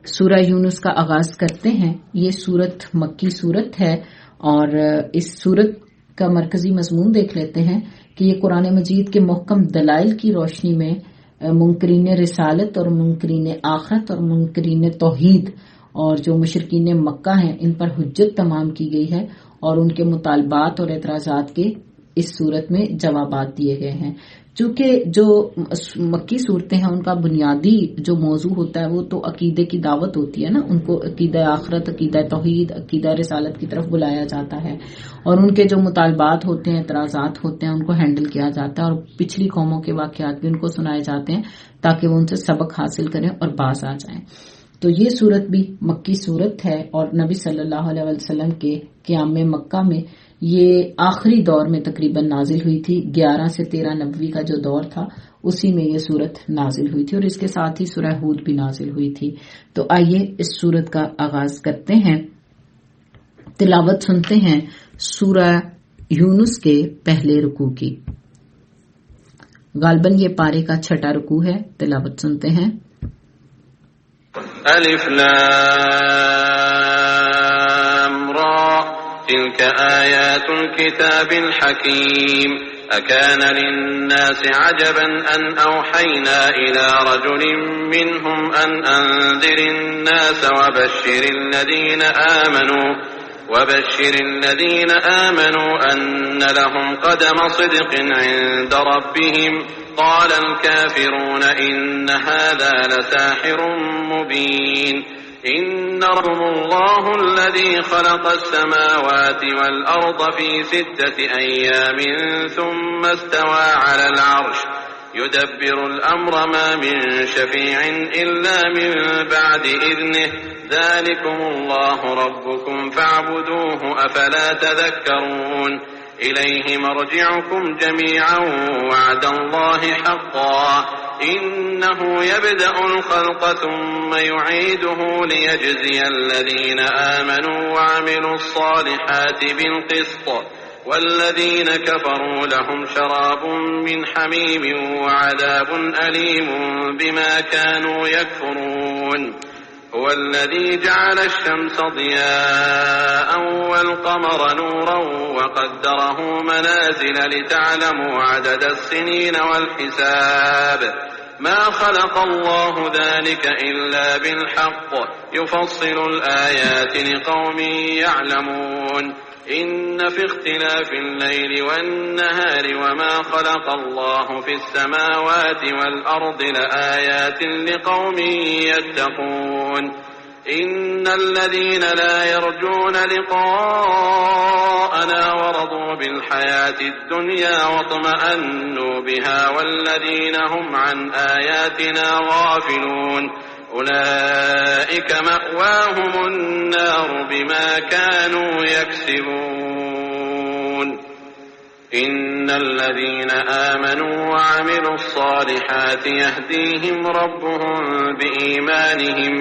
سورہ یونس کا آغاز کرتے ہیں۔ یہ سورت مکی سورت ہے اور اس سورت کا مرکزی مضمون دیکھ لیتے ہیں کہ یہ قرآن مجید کے محکم دلائل کی روشنی میں منکرین رسالت اور منکرین آخرت اور منکرین توحید اور جو مشرکین مکہ ہیں ان پر حجت تمام کی گئی ہے اور ان کے مطالبات اور اعتراضات کے اس صورت میں جوابات دیے گئے ہیں۔ چونکہ جو مکی صورتیں ہیں ان کا بنیادی جو موضوع ہوتا ہے وہ تو عقیدے کی دعوت ہوتی ہے نا، ان کو عقیدہ آخرت، عقیدہ توحید، عقیدہ رسالت کی طرف بلایا جاتا ہے اور ان کے جو مطالبات ہوتے ہیں، اعتراضات ہوتے ہیں، ان کو ہینڈل کیا جاتا ہے اور پچھلی قوموں کے واقعات بھی ان کو سنائے جاتے ہیں تاکہ وہ ان سے سبق حاصل کریں اور باز آ جائیں۔ تو یہ صورت بھی مکی صورت ہے اور نبی صلی اللہ علیہ وسلم کے قیام مکہ میں یہ آخری دور میں تقریباً نازل ہوئی تھی۔ 11 سے 13 نبوی کا جو دور تھا اسی میں یہ صورت نازل ہوئی تھی اور اس کے ساتھ ہی سورہ ہود بھی نازل ہوئی تھی۔ تو آئیے اس صورت کا آغاز کرتے ہیں، تلاوت سنتے ہیں سورہ یونس کے پہلے رکوع کی۔ غالباً یہ پارے کا 6واں رکوع ہے، تلاوت سنتے ہیں۔ الف لام را تلك آيات الكتاب الحكيم أكان للناس عجبا أن أوحينا إلى رجل منهم أن أنذر الناس وبشر الذين آمنوا أن لهم قدم صدق عند ربهم قال الكافرون إن هذا لساحر مبين إن ربكم الله الذي خلق السماوات والأرض في 6 أيام ثم استوى على العرش يدبر الأمر ما من شفيع إلا من بعد إذنه ذلكم الله ربكم فاعبدوه أفلا تذكرون إليه مرجعكم جميعا وعد الله حقا إنه يبدأ الخلق ثم يعيده ليجزي الذين آمنوا وعملوا الصالحات بالقسط والذين كفروا لهم شراب من حميم وعذاب أليم بما كانوا يكفرون هو الذي جعل الشمس ضياء والقمر نورا وقدره منازل لتعلموا عدد السنين والحساب ما خلق الله ذلك إلا بالحق يفصل الآيات لقوم يعلمون إن في اختلاف الليل والنهار وما خلق الله في السماوات والأرض لآيات لقوم يتقون إن الذين لا يرجون لقاءنا ورضوا بالحياة الدنيا واطمأنوا بها والذين هم عن آياتنا غافلون أولئك مأواهم النار بما كانوا يكسبون إن الذين آمنوا وعملوا الصالحات يهديهم ربهم بإيمانهم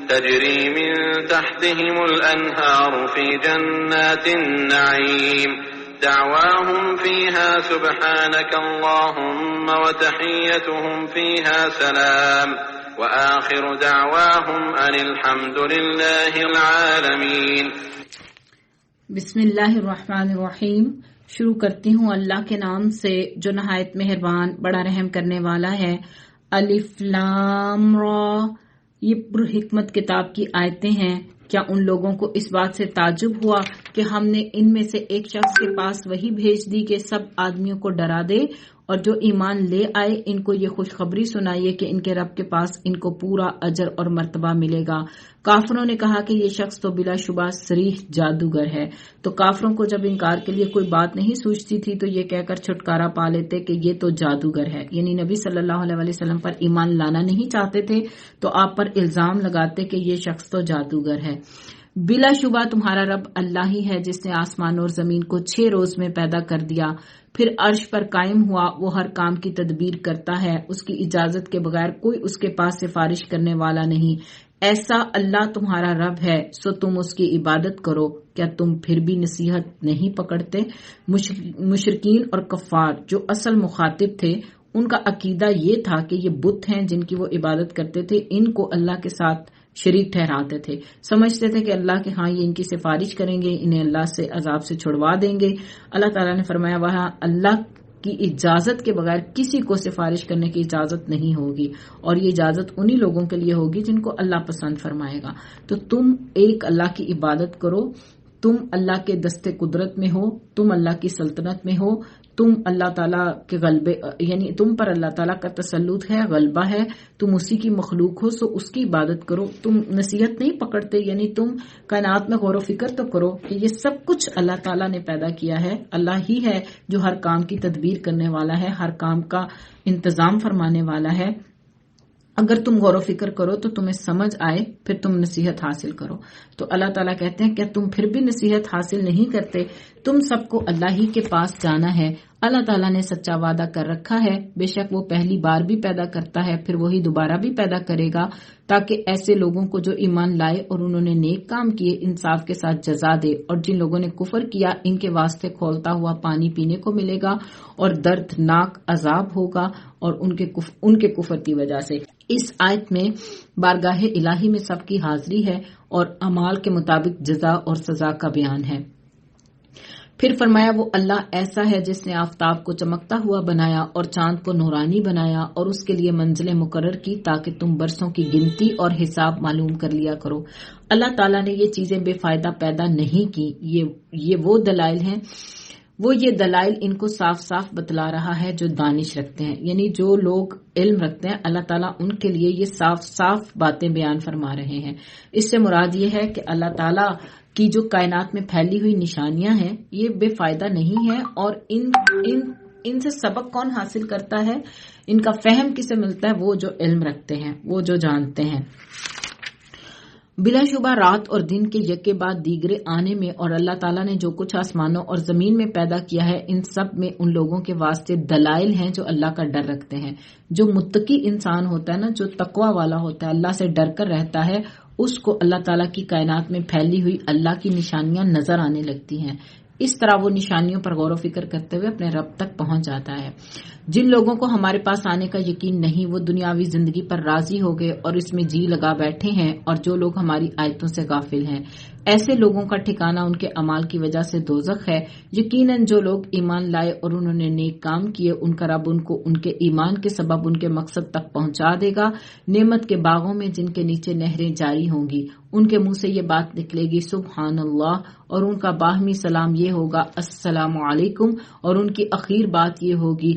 تجري من تحتهم الأنهار في جنات النعيم دعواهم فيها سبحانك اللهم وتحيتهم فيها سلام وآخر دعواهم أن الحمد لله العالمين۔ بسم اللہ الرحمن الرحیم۔ شروع کرتی ہوں اللہ کے نام سے جو نہایت مہربان بڑا رحم کرنے والا ہے۔ الف لام را، یہ پر حکمت کتاب کی آیتیں ہیں۔ کیا ان لوگوں کو اس بات سے تعجب ہوا کہ ہم نے ان میں سے ایک شخص کے پاس وحی بھیج دی کہ سب آدمیوں کو ڈرا دے اور جو ایمان لے آئے ان کو یہ خوشخبری سنائیے کہ ان کے رب کے پاس ان کو پورا اجر اور مرتبہ ملے گا۔ کافروں نے کہا کہ یہ شخص تو بلا شبہ صریح جادوگر ہے۔ تو کافروں کو جب انکار کے لیے کوئی بات نہیں سوچتی تھی تو یہ کہہ کر چھٹکارا پا لیتے کہ یہ تو جادوگر ہے، یعنی نبی صلی اللہ علیہ وسلم پر ایمان لانا نہیں چاہتے تھے تو آپ پر الزام لگاتے کہ یہ شخص تو جادوگر ہے۔ بلا شبہ تمہارا رب اللہ ہی ہے جس نے آسمان اور زمین کو 6 روز میں پیدا کر دیا، پھر عرش پر قائم ہوا۔ وہ ہر کام کی تدبیر کرتا ہے، اس کی اجازت کے بغیر کوئی اس کے پاس سفارش کرنے والا نہیں۔ ایسا اللہ تمہارا رب ہے سو تم اس کی عبادت کرو، کیا تم پھر بھی نصیحت نہیں پکڑتے؟ مشرکین اور کفار جو اصل مخاطب تھے ان کا عقیدہ یہ تھا کہ یہ بت ہیں جن کی وہ عبادت کرتے تھے، ان کو اللہ کے ساتھ شریک ٹھہراتے تھے، سمجھتے تھے کہ اللہ کے ہاں یہ ان کی سفارش کریں گے، انہیں اللہ سے عذاب سے چھڑوا دیں گے۔ اللہ تعالیٰ نے فرمایا وہاں اللہ کی اجازت کے بغیر کسی کو سفارش کرنے کی اجازت نہیں ہوگی، اور یہ اجازت انہی لوگوں کے لیے ہوگی جن کو اللہ پسند فرمائے گا۔ تو تم ایک اللہ کی عبادت کرو، تم اللہ کے دستے قدرت میں ہو، تم اللہ کی سلطنت میں ہو، تم اللہ تعالیٰ کے غلبے یعنی تم پر اللہ تعالیٰ کا تسلط ہے، غلبہ ہے، تم اسی کی مخلوق ہو، سو اس کی عبادت کرو۔ تم نصیحت نہیں پکڑتے، یعنی تم کائنات میں غور و فکر تو کرو کہ یہ سب کچھ اللہ تعالیٰ نے پیدا کیا ہے، اللہ ہی ہے جو ہر کام کی تدبیر کرنے والا ہے، ہر کام کا انتظام فرمانے والا ہے۔ اگر تم غور و فکر کرو تو تمہیں سمجھ آئے، پھر تم نصیحت حاصل کرو۔ تو اللہ تعالیٰ کہتے ہیں کیا تم پھر بھی نصیحت حاصل نہیں کرتے؟ تم سب کو اللہ ہی کے پاس جانا ہے۔ اللہ تعالیٰ نے سچا وعدہ کر رکھا ہے، بے شک وہ پہلی بار بھی پیدا کرتا ہے، پھر وہی دوبارہ بھی پیدا کرے گا، تاکہ ایسے لوگوں کو جو ایمان لائے اور انہوں نے نیک کام کیے انصاف کے ساتھ جزا دے، اور جن لوگوں نے کفر کیا ان کے واسطے کھولتا ہوا پانی پینے کو ملے گا اور دردناک عذاب ہوگا اور ان کے کفر کی وجہ سے۔ اس آیت میں بارگاہ الہی میں سب کی حاضری ہے اور اعمال کے مطابق جزا اور سزا کا بیان ہے۔ پھر فرمایا وہ اللہ ایسا ہے جس نے آفتاب کو چمکتا ہوا بنایا اور چاند کو نورانی بنایا اور اس کے لیے منزلیں مقرر کی تاکہ تم برسوں کی گنتی اور حساب معلوم کر لیا کرو۔ اللہ تعالیٰ نے یہ چیزیں بے فائدہ پیدا نہیں کی، یہ وہ دلائل ہیں، وہ یہ دلائل ان کو صاف صاف بتلا رہا ہے جو دانش رکھتے ہیں، یعنی جو لوگ علم رکھتے ہیں اللہ تعالیٰ ان کے لیے یہ صاف صاف باتیں بیان فرما رہے ہیں۔ اس سے مراد یہ ہے کہ اللہ تعالیٰ کی جو کائنات میں پھیلی ہوئی نشانیاں ہیں یہ بے فائدہ نہیں ہے، اور ان سے سبق کون حاصل کرتا ہے، ان کا فہم کسے ملتا ہے؟ وہ جو علم رکھتے ہیں، وہ جو جانتے ہیں۔ بلا شبہ رات اور دن کے یکے بعد دیگرے آنے میں اور اللہ تعالیٰ نے جو کچھ آسمانوں اور زمین میں پیدا کیا ہے ان سب میں ان لوگوں کے واسطے دلائل ہیں جو اللہ کا ڈر رکھتے ہیں۔ جو متقی انسان ہوتا ہے نا، جو تقوی والا ہوتا ہے، اللہ سے ڈر کر رہتا ہے، اس کو اللہ تعالیٰ کی کائنات میں پھیلی ہوئی اللہ کی نشانیاں نظر آنے لگتی ہیں۔ اس طرح وہ نشانیوں پر غور و فکر کرتے ہوئے اپنے رب تک پہنچ جاتا ہے۔ جن لوگوں کو ہمارے پاس آنے کا یقین نہیں وہ دنیاوی زندگی پر راضی ہو گئے اور اس میں جی لگا بیٹھے ہیں، اور جو لوگ ہماری آیتوں سے غافل ہیں ایسے لوگوں کا ٹھکانہ ان کے اعمال کی وجہ سے دوزخ ہے۔ یقیناً جو لوگ ایمان لائے اور انہوں نے نیک کام کیے ان کا رب ان کو ان کے ایمان کے سبب ان کے مقصد تک پہنچا دے گا، نعمت کے باغوں میں جن کے نیچے نہریں جاری ہوں گی۔ ان کے منہ سے یہ بات نکلے گی سبحان اللہ، اور ان کا باہمی سلام یہ ہوگا السلام علیکم، اور ان کی اخیر بات یہ ہوگی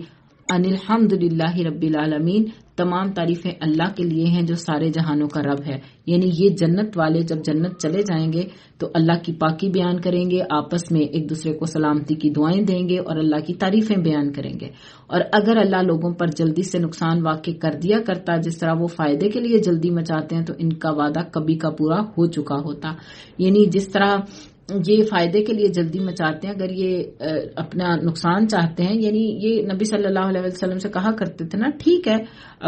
ان الحمد للہ رب العالمین، تمام تعریفیں اللہ کے لیے ہیں جو سارے جہانوں کا رب ہے۔ یعنی یہ جنت والے جب جنت چلے جائیں گے تو اللہ کی پاکی بیان کریں گے، آپس میں ایک دوسرے کو سلامتی کی دعائیں دیں گے اور اللہ کی تعریفیں بیان کریں گے۔ اور اگر اللہ لوگوں پر جلدی سے نقصان واقع کر دیا کرتا جس طرح وہ فائدے کے لیے جلدی مچاتے ہیں تو ان کا وعدہ کبھی کا پورا ہو چکا ہوتا۔ یعنی جس طرح یہ فائدے کے لیے جلدی مچاتے ہیں، اگر یہ اپنا نقصان چاہتے ہیں، یعنی یہ نبی صلی اللہ علیہ وسلم سے کہا کرتے تھے نا ٹھیک ہے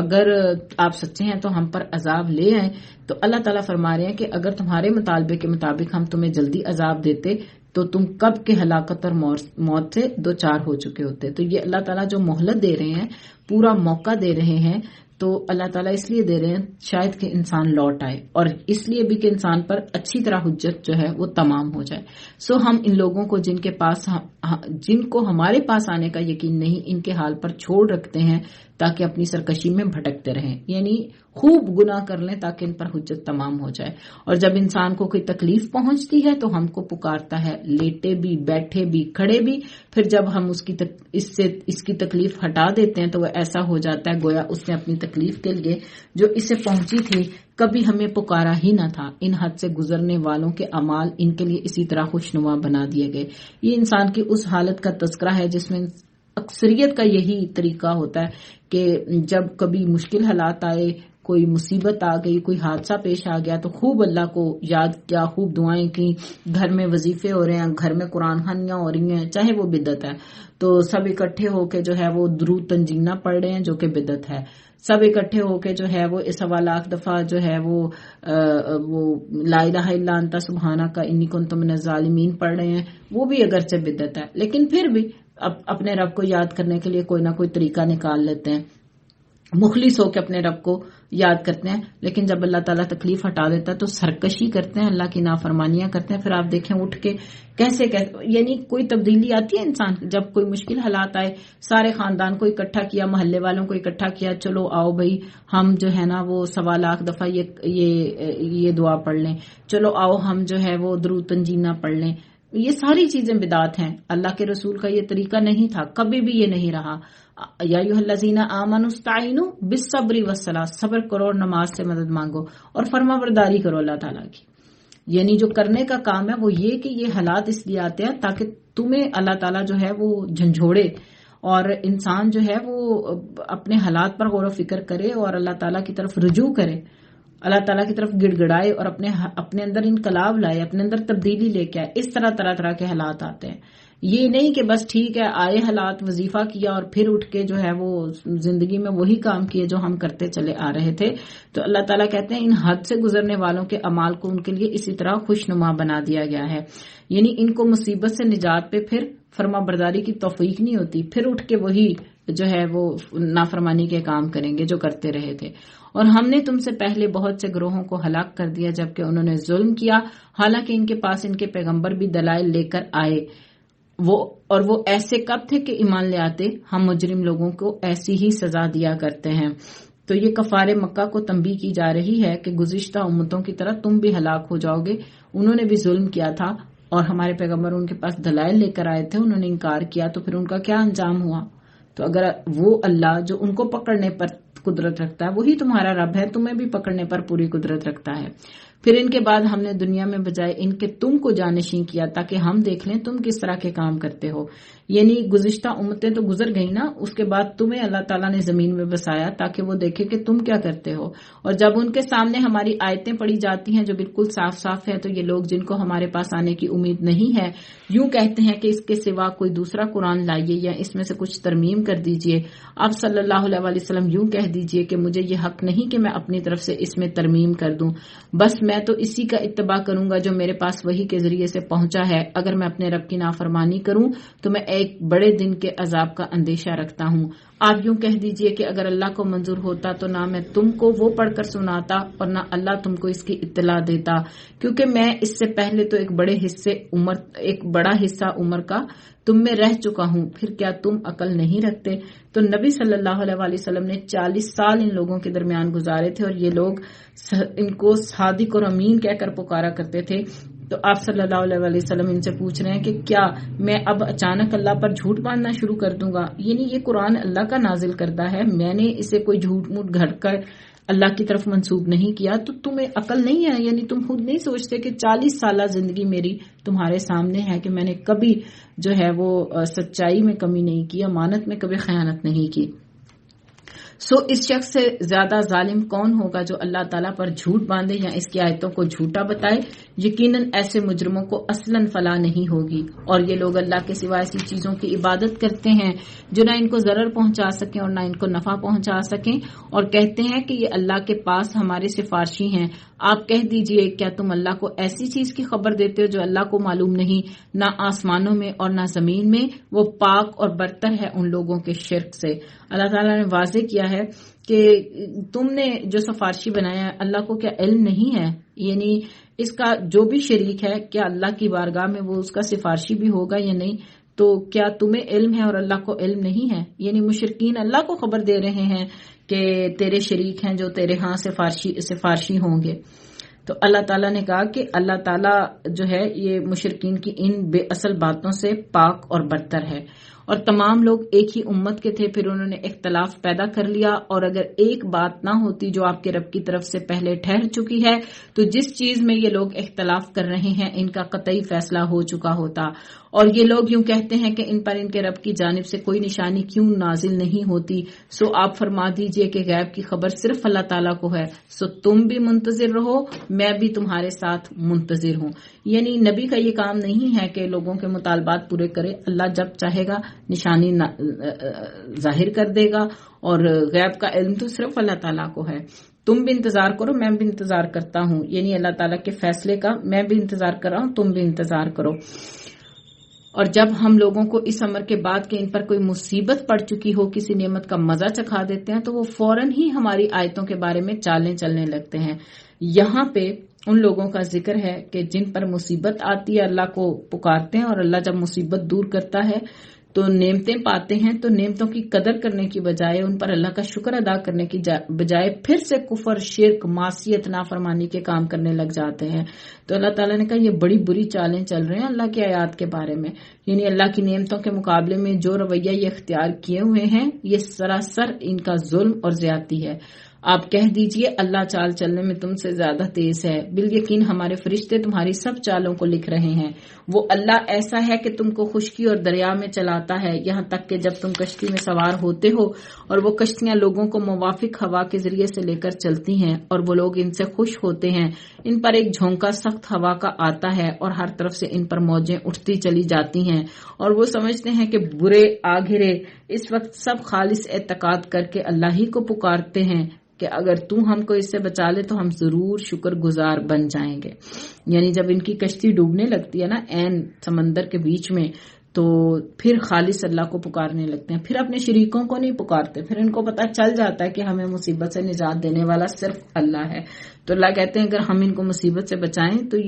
اگر آپ سچے ہیں تو ہم پر عذاب لے آئیں، تو اللہ تعالیٰ فرما رہے ہیں کہ اگر تمہارے مطالبے کے مطابق ہم تمہیں جلدی عذاب دیتے تو تم کب کے ہلاکت اور موت سے دوچار ہو چکے ہوتے۔ تو یہ اللہ تعالیٰ جو مہلت دے رہے ہیں، پورا موقع دے رہے ہیں، تو اللہ تعالیٰ اس لیے دے رہے ہیں شاید کہ انسان لوٹ آئے، اور اس لیے بھی کہ انسان پر اچھی طرح حجت جو ہے وہ تمام ہو جائے۔ سو ہم ان لوگوں کو جن کو ہمارے پاس آنے کا یقین نہیں ان کے حال پر چھوڑ رکھتے ہیں تاکہ اپنی سرکشی میں بھٹکتے رہیں، یعنی خوب گناہ کر لیں تاکہ ان پر حجت تمام ہو جائے۔ اور جب انسان کو کوئی تکلیف پہنچتی ہے تو ہم کو پکارتا ہے، لیٹے بھی، بیٹھے بھی، کھڑے بھی، پھر جب ہم اس کی تکلیف ہٹا دیتے ہیں تو وہ ایسا ہو جاتا ہے گویا اس نے اپنی تکلیف کے لیے جو اسے پہنچی تھی کبھی ہمیں پکارا ہی نہ تھا۔ ان حد سے گزرنے والوں کے اعمال ان کے لیے اسی طرح خوشنما بنا دیے گئے۔ یہ انسان کی اس حالت کا تذکرہ ہے جس میں اکثریت کا یہی طریقہ ہوتا ہے کہ جب کبھی مشکل حالات آئے، کوئی مصیبت آ گئی، کوئی حادثہ پیش آ گیا تو خوب اللہ کو یاد کیا، خوب دعائیں کی، گھر میں وظیفے ہو رہے ہیں، گھر میں قرآن خوانیاں ہو رہی ہیں، چاہے وہ بدعت ہے تو سب اکٹھے ہو کے جو ہے وہ درود تنجینہ پڑھ رہے ہیں جو کہ بدعت ہے، سب اکٹھے ہو کے جو ہے وہ 1.25 دفعہ جو ہے وہ لا الہ الا انت سبحانک انی کنت من الظالمین پڑھ رہے ہیں، وہ بھی اگرچہ بدعت ہے لیکن پھر بھی اپنے رب کو یاد کرنے کے لیے کوئی نہ کوئی طریقہ نکال لیتے ہیں، مخلص ہو کے اپنے رب کو یاد کرتے ہیں، لیکن جب اللہ تعالیٰ تکلیف ہٹا دیتا ہے تو سرکشی کرتے ہیں، اللہ کی نافرمانیاں کرتے ہیں. پھر آپ دیکھیں اٹھ کے کیسے یعنی کوئی تبدیلی آتی ہے انسان جب کوئی مشکل حالات آئے، سارے خاندان کو اکٹھا کیا، محلے والوں کو اکٹھا کیا، چلو آؤ بھائی ہم جو ہے نا وہ 1.25 لاکھ دفعہ یہ دعا پڑھ لیں، چلو آؤ ہم جو ہے وہ درود تنجینہ پڑھ لیں. یہ ساری چیزیں بدعت ہیں، اللہ کے رسول کا یہ طریقہ نہیں تھا، کبھی بھی یہ نہیں رہا. یا ایھا الذین آمنوا استعینوا بالصبر والصلاۃ، صبر کرو اور نماز سے مدد مانگو اور فرما برداری کرو اللہ تعالیٰ کی. یعنی جو کرنے کا کام ہے وہ یہ کہ یہ حالات اس لیے آتے ہیں تاکہ تمہیں اللہ تعالیٰ جو ہے وہ جھنجھوڑے اور انسان جو ہے وہ اپنے حالات پر غور و فکر کرے اور اللہ تعالیٰ کی طرف رجوع کرے، اللہ تعالیٰ کی طرف گڑ گڑائے اور اپنے اندر انقلاب لائے، اپنے اندر تبدیلی لے کے آئے. اس طرح کے حالات آتے ہیں. یہ نہیں کہ بس ٹھیک ہے آئے حالات وظیفہ کیا اور پھر اٹھ کے جو ہے وہ زندگی میں وہی کام کیے جو ہم کرتے چلے آ رہے تھے. تو اللہ تعالیٰ کہتے ہیں ان حد سے گزرنے والوں کے اعمال کو ان کے لیے اسی طرح خوش نما بنا دیا گیا ہے. یعنی ان کو مصیبت سے نجات پہ پھر فرما برداری کی توفیق نہیں ہوتی، پھر اٹھ کے وہی جو ہے وہ نافرمانی کے کام کریں گے جو کرتے رہے تھے. اور ہم نے تم سے پہلے بہت سے گروہوں کو ہلاک کر دیا جبکہ انہوں نے ظلم کیا، حالانکہ ان کے پاس ان کے پیغمبر بھی دلائل لے کر آئے. وہ ایسے کب تھے کہ ایمان لے آتے، ہم مجرم لوگوں کو ایسی ہی سزا دیا کرتے ہیں. تو یہ کفار مکہ کو تنبیہ کی جا رہی ہے کہ گزشتہ امتوں کی طرح تم بھی ہلاک ہو جاؤ گے. انہوں نے بھی ظلم کیا تھا اور ہمارے پیغمبر ان کے پاس دلائل لے کر آئے تھے، انہوں نے انکار کیا، تو پھر ان کا کیا انجام ہوا. تو اگر وہ اللہ جو ان کو پکڑنے پر قدرت رکھتا ہے وہی تمہارا رب ہے، تمہیں بھی پکڑنے پر پوری قدرت رکھتا ہے. پھر ان کے بعد ہم نے دنیا میں بجائے ان کے تم کو جانشین کیا تاکہ ہم دیکھ لیں تم کس طرح کے کام کرتے ہو. یعنی گزشتہ امتیں تو گزر گئی نا، اس کے بعد تمہیں اللہ تعالیٰ نے زمین میں بسایا تاکہ وہ دیکھے کہ تم کیا کرتے ہو. اور جب ان کے سامنے ہماری آیتیں پڑھی جاتی ہیں جو بالکل صاف صاف ہے، تو یہ لوگ جن کو ہمارے پاس آنے کی امید نہیں ہے یوں کہتے ہیں کہ اس کے سوا کوئی دوسرا قرآن لائیے یا اس میں سے کچھ ترمیم کر دیجئے. اب صلی اللہ علیہ وسلم یوں کہہ دیجئے کہ مجھے یہ حق نہیں کہ میں اپنی طرف سے اس میں ترمیم کر دوں، بس میں تو اسی کا اتباع کروں گا جو میرے پاس وحی کے ذریعے سے پہنچا ہے. اگر میں اپنے رب کی نافرمانی کروں تو میں ایک بڑے دن کے عذاب کا اندیشہ رکھتا ہوں. آپ یوں کہہ دیجئے کہ اگر اللہ کو منظور ہوتا تو نہ میں تم کو وہ پڑھ کر سناتا اور نہ اللہ تم کو اس کی اطلاع دیتا، کیونکہ میں اس سے پہلے تو ایک بڑا حصہ عمر کا تم میں رہ چکا ہوں، پھر کیا تم عقل نہیں رکھتے. تو نبی صلی اللہ علیہ وسلم نے 40 سال ان لوگوں کے درمیان گزارے تھے اور یہ لوگ ان کو صادق اور امین کہہ کر پکارا کرتے تھے. تو آپ صلی اللہ علیہ وسلم ان سے پوچھ رہے ہیں کہ کیا میں اب اچانک اللہ پر جھوٹ باندھنا شروع کر دوں گا؟ یعنی یہ قرآن اللہ کا نازل کردہ ہے، میں نے اسے کوئی جھوٹ موٹ گھڑ کر اللہ کی طرف منسوب نہیں کیا. تو تمہیں عقل نہیں ہے؟ یعنی تم خود نہیں سوچتے کہ 40 سالہ زندگی میری تمہارے سامنے ہے کہ میں نے کبھی جو ہے وہ سچائی میں کمی نہیں کی، امانت میں کبھی خیانت نہیں کی. اس شخص سے زیادہ ظالم کون ہوگا جو اللہ تعالیٰ پر جھوٹ باندھے یا اس کی آیتوں کو جھوٹا بتائے؟ یقیناً ایسے مجرموں کو اصلاً فلاح نہیں ہوگی. اور یہ لوگ اللہ کے سوا ایسی چیزوں کی عبادت کرتے ہیں جو نہ ان کو ضرر پہنچا سکیں اور نہ ان کو نفع پہنچا سکیں، اور کہتے ہیں کہ یہ اللہ کے پاس ہمارے سفارشی ہیں. آپ کہہ دیجئے کیا تم اللہ کو ایسی چیز کی خبر دیتے ہو جو اللہ کو معلوم نہیں، نہ آسمانوں میں اور نہ زمین میں؟ وہ پاک اور برتر ہے ان لوگوں کے شرک سے. اللہ تعالیٰ نے واضح کیا ہے کہ تم نے جو سفارشی بنایا ہے اللہ کو کیا علم نہیں ہے؟ یعنی اس کا جو بھی شریک ہے کیا اللہ کی بارگاہ میں وہ اس کا سفارشی بھی ہوگا یا نہیں؟ تو کیا تمہیں علم ہے اور اللہ کو علم نہیں ہے؟ یعنی مشرکین اللہ کو خبر دے رہے ہیں کہ تیرے شریک ہیں جو تیرے ہاں سفارشی ہوں گے. تو اللہ تعالیٰ نے کہا کہ اللہ تعالیٰ جو ہے یہ مشرکین کی ان بے اصل باتوں سے پاک اور برتر ہے. اور تمام لوگ ایک ہی امت کے تھے، پھر انہوں نے اختلاف پیدا کر لیا. اور اگر ایک بات نہ ہوتی جو آپ کے رب کی طرف سے پہلے ٹھہر چکی ہے تو جس چیز میں یہ لوگ اختلاف کر رہے ہیں ان کا قطعی فیصلہ ہو چکا ہوتا. اور یہ لوگ یوں کہتے ہیں کہ ان پر ان کے رب کی جانب سے کوئی نشانی کیوں نازل نہیں ہوتی. آپ فرما دیجئے کہ غیب کی خبر صرف اللہ تعالیٰ کو ہے، تم بھی منتظر رہو، میں بھی تمہارے ساتھ منتظر ہوں. یعنی نبی کا یہ کام نہیں ہے کہ لوگوں کے مطالبات پورے کرے، اللہ جب چاہے گا نشانی ظاہر کر دے گا، اور غیب کا علم تو صرف اللہ تعالیٰ کو ہے. تم بھی انتظار کرو، میں بھی انتظار کرتا ہوں. یعنی اللہ تعالیٰ کے فیصلے کا میں بھی انتظار کر رہا ہوں، تم بھی انتظار کرو. اور جب ہم لوگوں کو اس امر کے بعد کہ ان پر کوئی مصیبت پڑ چکی ہو کسی نعمت کا مزہ چکھا دیتے ہیں تو وہ فوراً ہی ہماری آیتوں کے بارے میں چالیں چلنے لگتے ہیں. یہاں پہ ان لوگوں کا ذکر ہے کہ جن پر مصیبت آتی ہے اللہ کو پکارتے ہیں اور اللہ جب مصیبت دور کرتا ہے تو نعمتیں پاتے ہیں تو نعمتوں کی قدر کرنے کی بجائے ان پر اللہ کا شکر ادا کرنے کی بجائے پھر سے کفر، شرک، معصیت، نافرمانی کے کام کرنے لگ جاتے ہیں. تو اللہ تعالیٰ نے کہا یہ بڑی بری چالیں چل رہے ہیں اللہ کی آیات کے بارے میں، یعنی اللہ کی نعمتوں کے مقابلے میں جو رویہ یہ اختیار کیے ہوئے ہیں یہ سراسر ان کا ظلم اور زیادتی ہے. آپ کہہ دیجئے اللہ چال چلنے میں تم سے زیادہ تیز ہے، بالیقین ہمارے فرشتے تمہاری سب چالوں کو لکھ رہے ہیں. وہ اللہ ایسا ہے کہ تم کو خشکی اور دریا میں چلاتا ہے، یہاں تک کہ جب تم کشتی میں سوار ہوتے ہو اور وہ کشتیاں لوگوں کو موافق ہوا کے ذریعے سے لے کر چلتی ہیں اور وہ لوگ ان سے خوش ہوتے ہیں، ان پر ایک جھونکا سخت ہوا کا آتا ہے اور ہر طرف سے ان پر موجیں اٹھتی چلی جاتی ہیں اور وہ سمجھتے ہیں کہ برے آ گھرے. اس وقت سب خالص اعتقاد کر کے اللہ ہی کو پکارتے ہیں کہ اگر تو ہم کو اس سے بچا لے تو ہم ضرور شکر گزار بن جائیں گے. یعنی جب ان کی کشتی ڈوبنے لگتی ہے نا عین سمندر کے بیچ میں تو پھر خالص اللہ کو پکارنے لگتے ہیں، پھر اپنے شریکوں کو نہیں پکارتے. پھر ان کو پتہ چل جاتا ہے کہ ہمیں مصیبت سے نجات دینے والا صرف اللہ ہے. تو اللہ کہتے ہیں اگر ہم ان کو مصیبت سے بچائیں تو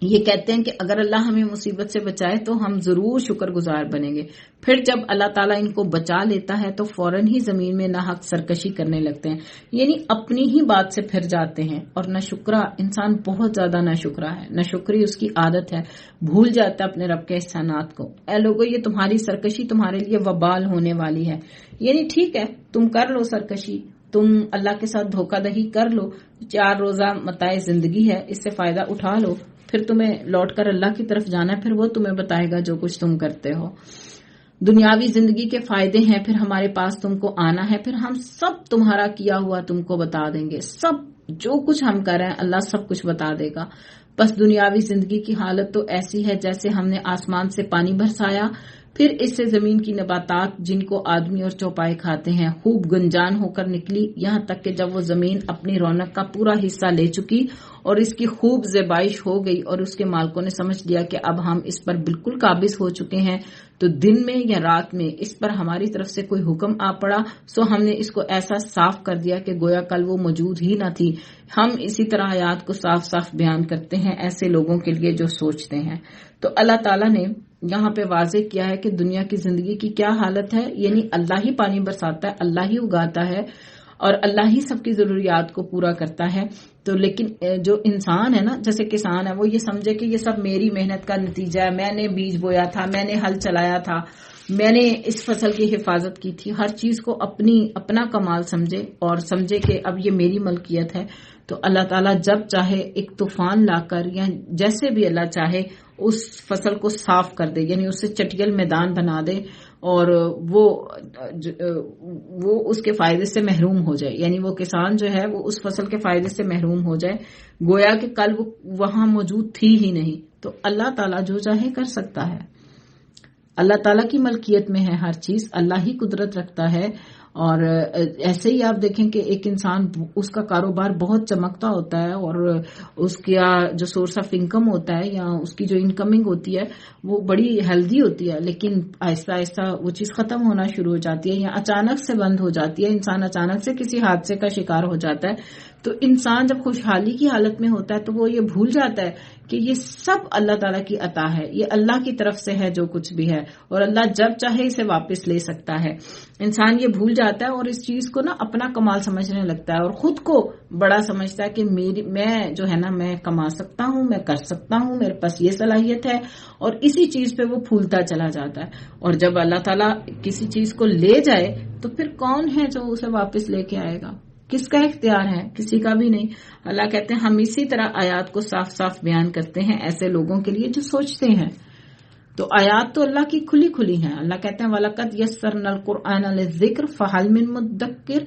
یہ کہتے ہیں کہ اگر اللہ ہمیں مصیبت سے بچائے تو ہم ضرور شکر گزار بنیں گے. پھر جب اللہ تعالیٰ ان کو بچا لیتا ہے تو فوراً ہی زمین میں ناحق سرکشی کرنے لگتے ہیں، یعنی اپنی ہی بات سے پھر جاتے ہیں. اور ناشکرا انسان بہت زیادہ ناشکرا ہے، ناشکری اس کی عادت ہے، بھول جاتا ہے اپنے رب کے احسانات کو. اے لوگو یہ تمہاری سرکشی تمہارے لیے وبال ہونے والی ہے. یعنی ٹھیک ہے تم کر لو سرکشی، تم اللہ کے ساتھ دھوکہ دہی کر لو، 4 روزہ متاع زندگی ہے اس سے فائدہ اٹھا لو، پھر تمہیں لوٹ کر اللہ کی طرف جانا ہے، پھر وہ تمہیں بتائے گا جو کچھ تم کرتے ہو. دنیاوی زندگی کے فائدے ہیں، پھر ہمارے پاس تم کو آنا ہے، پھر ہم سب تمہارا کیا ہوا تم کو بتا دیں گے. سب جو کچھ ہم کر رہے ہیں اللہ سب کچھ بتا دے گا. بس دنیاوی زندگی کی حالت تو ایسی ہے جیسے ہم نے آسمان سے پانی برسایا، پھر اس سے زمین کی نباتات جن کو آدمی اور چوپائے کھاتے ہیں خوب گنجان ہو کر نکلی، یہاں تک کہ جب وہ زمین اپنی رونق کا پورا حصہ لے چکی اور اس کی خوب زیبائش ہو گئی اور اس کے مالکوں نے سمجھ لیا کہ اب ہم اس پر بالکل قابض ہو چکے ہیں، تو دن میں یا رات میں اس پر ہماری طرف سے کوئی حکم آ پڑا سو ہم نے اس کو ایسا صاف کر دیا کہ گویا کل وہ موجود ہی نہ تھی. ہم اسی طرح آیات کو صاف صاف بیان کرتے ہیں ایسے لوگوں کے لیے جو سوچتے ہیں. تو اللہ تعالیٰ نے یہاں پہ واضح کیا ہے کہ دنیا کی زندگی کی کیا حالت ہے، یعنی اللہ ہی پانی برساتا ہے، اللہ ہی اگاتا ہے اور اللہ ہی سب کی ضروریات کو پورا کرتا ہے. تو لیکن جو انسان ہے نا، جیسے کسان ہے، وہ یہ سمجھے کہ یہ سب میری محنت کا نتیجہ ہے، میں نے بیج بویا تھا، میں نے ہل چلایا تھا، میں نے اس فصل کی حفاظت کی تھی، ہر چیز کو اپنا کمال سمجھے اور سمجھے کہ اب یہ میری ملکیت ہے. تو اللہ تعالیٰ جب چاہے ایک طوفان لا کر یا جیسے بھی اللہ چاہے اس فصل کو صاف کر دے، یعنی اسے چٹیل میدان بنا دے اور وہ اس کے فائدے سے محروم ہو جائے، یعنی وہ کسان جو ہے وہ اس فصل کے فائدے سے محروم ہو جائے، گویا کہ کل وہ وہاں موجود تھی ہی نہیں. تو اللہ تعالیٰ جو چاہے کر سکتا ہے، اللہ تعالیٰ کی ملکیت میں ہے ہر چیز، اللہ ہی قدرت رکھتا ہے. اور ایسے ہی آپ دیکھیں کہ ایک انسان اس کا کاروبار بہت چمکتا ہوتا ہے اور اس کا جو سورس آف انکم ہوتا ہے یا اس کی جو انکمنگ ہوتی ہے وہ بڑی ہیلدی ہوتی ہے، لیکن آہستہ آہستہ وہ چیز ختم ہونا شروع ہو جاتی ہے یا اچانک سے بند ہو جاتی ہے، انسان اچانک سے کسی حادثے کا شکار ہو جاتا ہے. تو انسان جب خوشحالی کی حالت میں ہوتا ہے تو وہ یہ بھول جاتا ہے کہ یہ سب اللہ تعالیٰ کی عطا ہے، یہ اللہ کی طرف سے ہے جو کچھ بھی ہے اور اللہ جب چاہے اسے واپس لے سکتا ہے. انسان یہ بھول جاتا ہے اور اس چیز کو نا اپنا کمال سمجھنے لگتا ہے اور خود کو بڑا سمجھتا ہے کہ میں جو ہے نا میں کما سکتا ہوں، میں کر سکتا ہوں، میرے پاس یہ صلاحیت ہے، اور اسی چیز پہ وہ پھولتا چلا جاتا ہے. اور جب اللہ تعالیٰ کسی چیز کو لے جائے تو پھر کون ہے جو اسے واپس لے کے آئے گا؟ کس کا اختیار ہے؟ کسی کا بھی نہیں. اللہ کہتے ہیں ہم اسی طرح آیات کو صاف صاف بیان کرتے ہیں ایسے لوگوں کے لیے جو سوچتے ہیں. تو آیات تو اللہ کی کھلی کھلی ہیں. اللہ کہتے ہیں وَلَقَدْ يَسَّرْنَا الْقُرْآنَ لِلذِّكْرِ فَهَلْ مِن مُدَّكِّرٍ،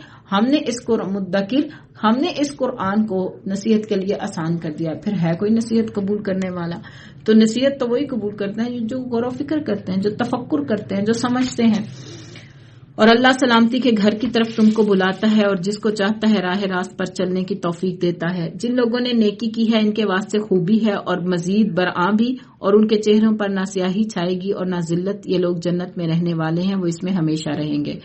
ہم نے اس قرآن کو نصیحت کے لیے آسان کر دیا، پھر ہے کوئی نصیحت قبول کرنے والا؟ تو نصیحت تو وہی قبول کرتے ہیں جو غور و فکر کرتے ہیں، جو تفکر کرتے ہیں، جو سمجھتے ہیں. اور اللہ سلامتی کے گھر کی طرف تم کو بلاتا ہے اور جس کو چاہتا ہے راہ راست پر چلنے کی توفیق دیتا ہے. جن لوگوں نے نیکی کی ہے ان کے واسطے خوبی ہے اور مزید برآں بھی, اور ان کے چہروں پر نہ سیاہی چھائے گی اور نہ ذلت. یہ لوگ جنت میں رہنے والے ہیں, وہ اس میں ہمیشہ رہیں گے.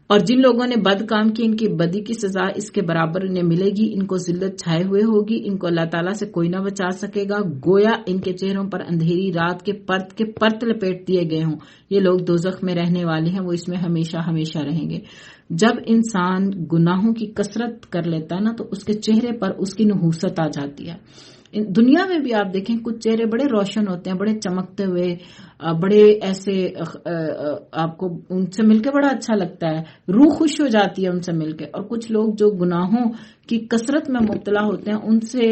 اور جن لوگوں نے بد کام کی ان کی بدی کی سزا اس کے برابر انہیں ملے گی. ان کو ذلت چھائے ہوئے ہوگی, ان کو اللہ تعالیٰ سے کوئی نہ بچا سکے گا, گویا ان کے چہروں پر اندھیری رات کے پرت لپیٹ دیے گئے ہوں. یہ لوگ دوزخ میں رہنے والے ہیں, وہ اس میں ہمیشہ ہمیشہ رہیں گے. جب انسان گناہوں کی کثرت کر لیتا ہے نا تو اس کے چہرے پر اس کی نحوست آ جاتی ہے. دنیا میں بھی آپ دیکھیں کچھ چہرے بڑے روشن ہوتے ہیں, بڑے چمکتے ہوئے, بڑے ایسے, آپ کو ان سے مل کے بڑا اچھا لگتا ہے, روح خوش ہو جاتی ہے ان سے مل کے. اور کچھ لوگ جو گناہوں کی کثرت میں مبتلا ہوتے ہیں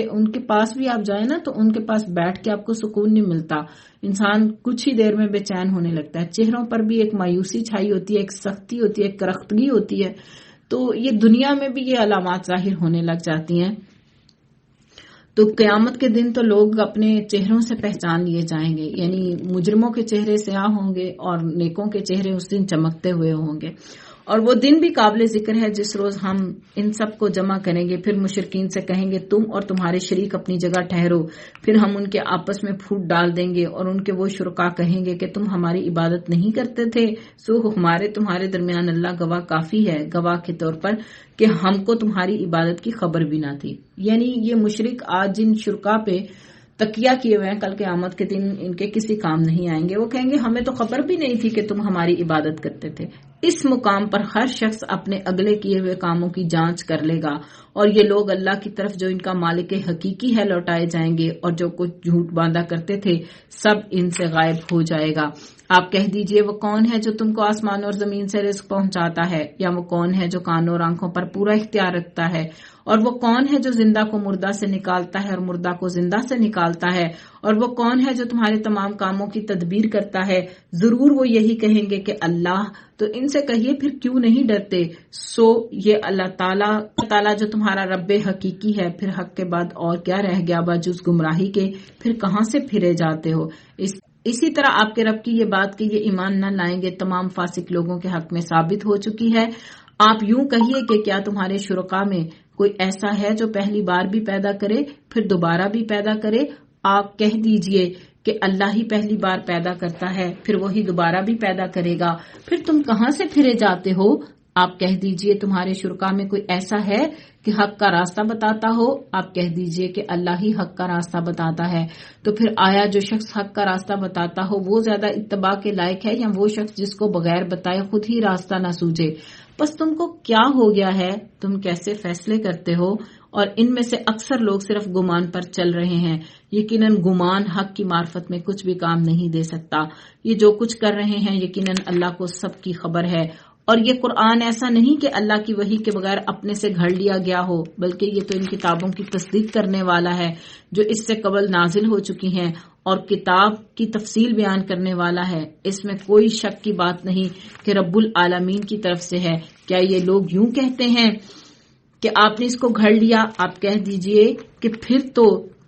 ان کے پاس بھی آپ جائیں نا تو ان کے پاس بیٹھ کے آپ کو سکون نہیں ملتا. انسان کچھ ہی دیر میں بے چین ہونے لگتا ہے. چہروں پر بھی ایک مایوسی چھائی ہوتی ہے, ایک سختی ہوتی ہے, ایک کرختگی ہوتی ہے. تو یہ دنیا میں بھی یہ علامات ظاہر ہونے لگ جاتی ہیں. تو قیامت کے دن تو لوگ اپنے چہروں سے پہچان لیے جائیں گے, یعنی مجرموں کے چہرے سیاہ ہوں گے اور نیکوں کے چہرے اس دن چمکتے ہوئے ہوں گے. اور وہ دن بھی قابل ذکر ہے جس روز ہم ان سب کو جمع کریں گے. پھر مشرکین سے کہیں گے تم اور تمہارے شریک اپنی جگہ ٹھہرو. پھر ہم ان کے آپس میں پھوٹ ڈال دیں گے اور ان کے وہ شرکا کہیں گے کہ تم ہماری عبادت نہیں کرتے تھے, سو ہمارے تمہارے درمیان اللہ گواہ کافی ہے, گواہ کے طور پر کہ ہم کو تمہاری عبادت کی خبر بھی نہ تھی. یعنی یہ مشرک آج جن شرکا پہ تکیہ کیے ہوئے ہیں کل قیامت کے دن ان کے کسی کام نہیں آئیں گے. وہ کہیں گے ہمیں تو خبر بھی نہیں تھی کہ تم ہماری عبادت کرتے تھے. اس مقام پر ہر شخص اپنے اگلے کیے ہوئے کاموں کی جانچ کر لے گا اور یہ لوگ اللہ کی طرف جو ان کا مالک حقیقی ہے لوٹائے جائیں گے, اور جو کچھ جھوٹ باندھا کرتے تھے سب ان سے غائب ہو جائے گا. آپ کہہ دیجئے وہ کون ہے جو تم کو آسمان اور زمین سے رزق پہنچاتا ہے, یا وہ کون ہے جو کانوں اور آنکھوں پر پورا اختیار رکھتا ہے, اور وہ کون ہے جو زندہ کو مردہ سے نکالتا ہے اور مردہ کو زندہ سے نکالتا ہے, اور وہ کون ہے جو تمہارے تمام کاموں کی تدبیر کرتا ہے. ضرور وہ یہی کہیں گے کہ اللہ. تو ان سے کہیے پھر کیوں نہیں ڈرتے. سو یہ اللہ تعالیٰ جو تمہارا رب حقیقی ہے, پھر حق کے بعد اور کیا رہ گیا باجوز گمراہی کے, پھر کہاں سے پھرے جاتے ہو. اسی طرح آپ کے رب کی یہ بات کہ یہ ایمان نہ لائیں گے تمام فاسق لوگوں کے حق میں ثابت ہو چکی ہے. آپ یوں کہیے کہ کیا تمہارے شرکا میں کوئی ایسا ہے جو پہلی بار بھی پیدا کرے پھر دوبارہ بھی پیدا کرے. آپ کہہ دیجئے کہ اللہ ہی پہلی بار پیدا کرتا ہے پھر وہی دوبارہ بھی پیدا کرے گا, پھر تم کہاں سے پھرے جاتے ہو. آپ کہہ دیجئے تمہارے شرکا میں کوئی ایسا ہے کہ حق کا راستہ بتاتا ہو. آپ کہہ دیجئے کہ اللہ ہی حق کا راستہ بتاتا ہے. تو پھر آیا جو شخص حق کا راستہ بتاتا ہو وہ زیادہ اتباع کے لائق ہے, یا وہ شخص جس کو بغیر بتائے خود ہی راستہ نہ سوجے. بس تم کو کیا ہو گیا ہے, تم کیسے فیصلے کرتے ہو, اور ان میں سے اکثر لوگ صرف گمان پر چل رہے ہیں. یقیناً گمان حق کی معرفت میں کچھ بھی کام نہیں دے سکتا. یہ جو کچھ کر رہے ہیں یقیناً اللہ کو سب کی خبر ہے. اور یہ قرآن ایسا نہیں کہ اللہ کی وحی کے بغیر اپنے سے گھڑ لیا گیا ہو, بلکہ یہ تو ان کتابوں کی تصدیق کرنے والا ہے جو اس سے قبل نازل ہو چکی ہیں, اور کتاب کی تفصیل بیان کرنے والا ہے. اس میں کوئی شک کی بات نہیں کہ رب العالمین کی طرف سے ہے. کیا یہ لوگ یوں کہتے ہیں کہ آپ نے اس کو گھڑ لیا؟ آپ کہہ دیجئے کہ پھر تو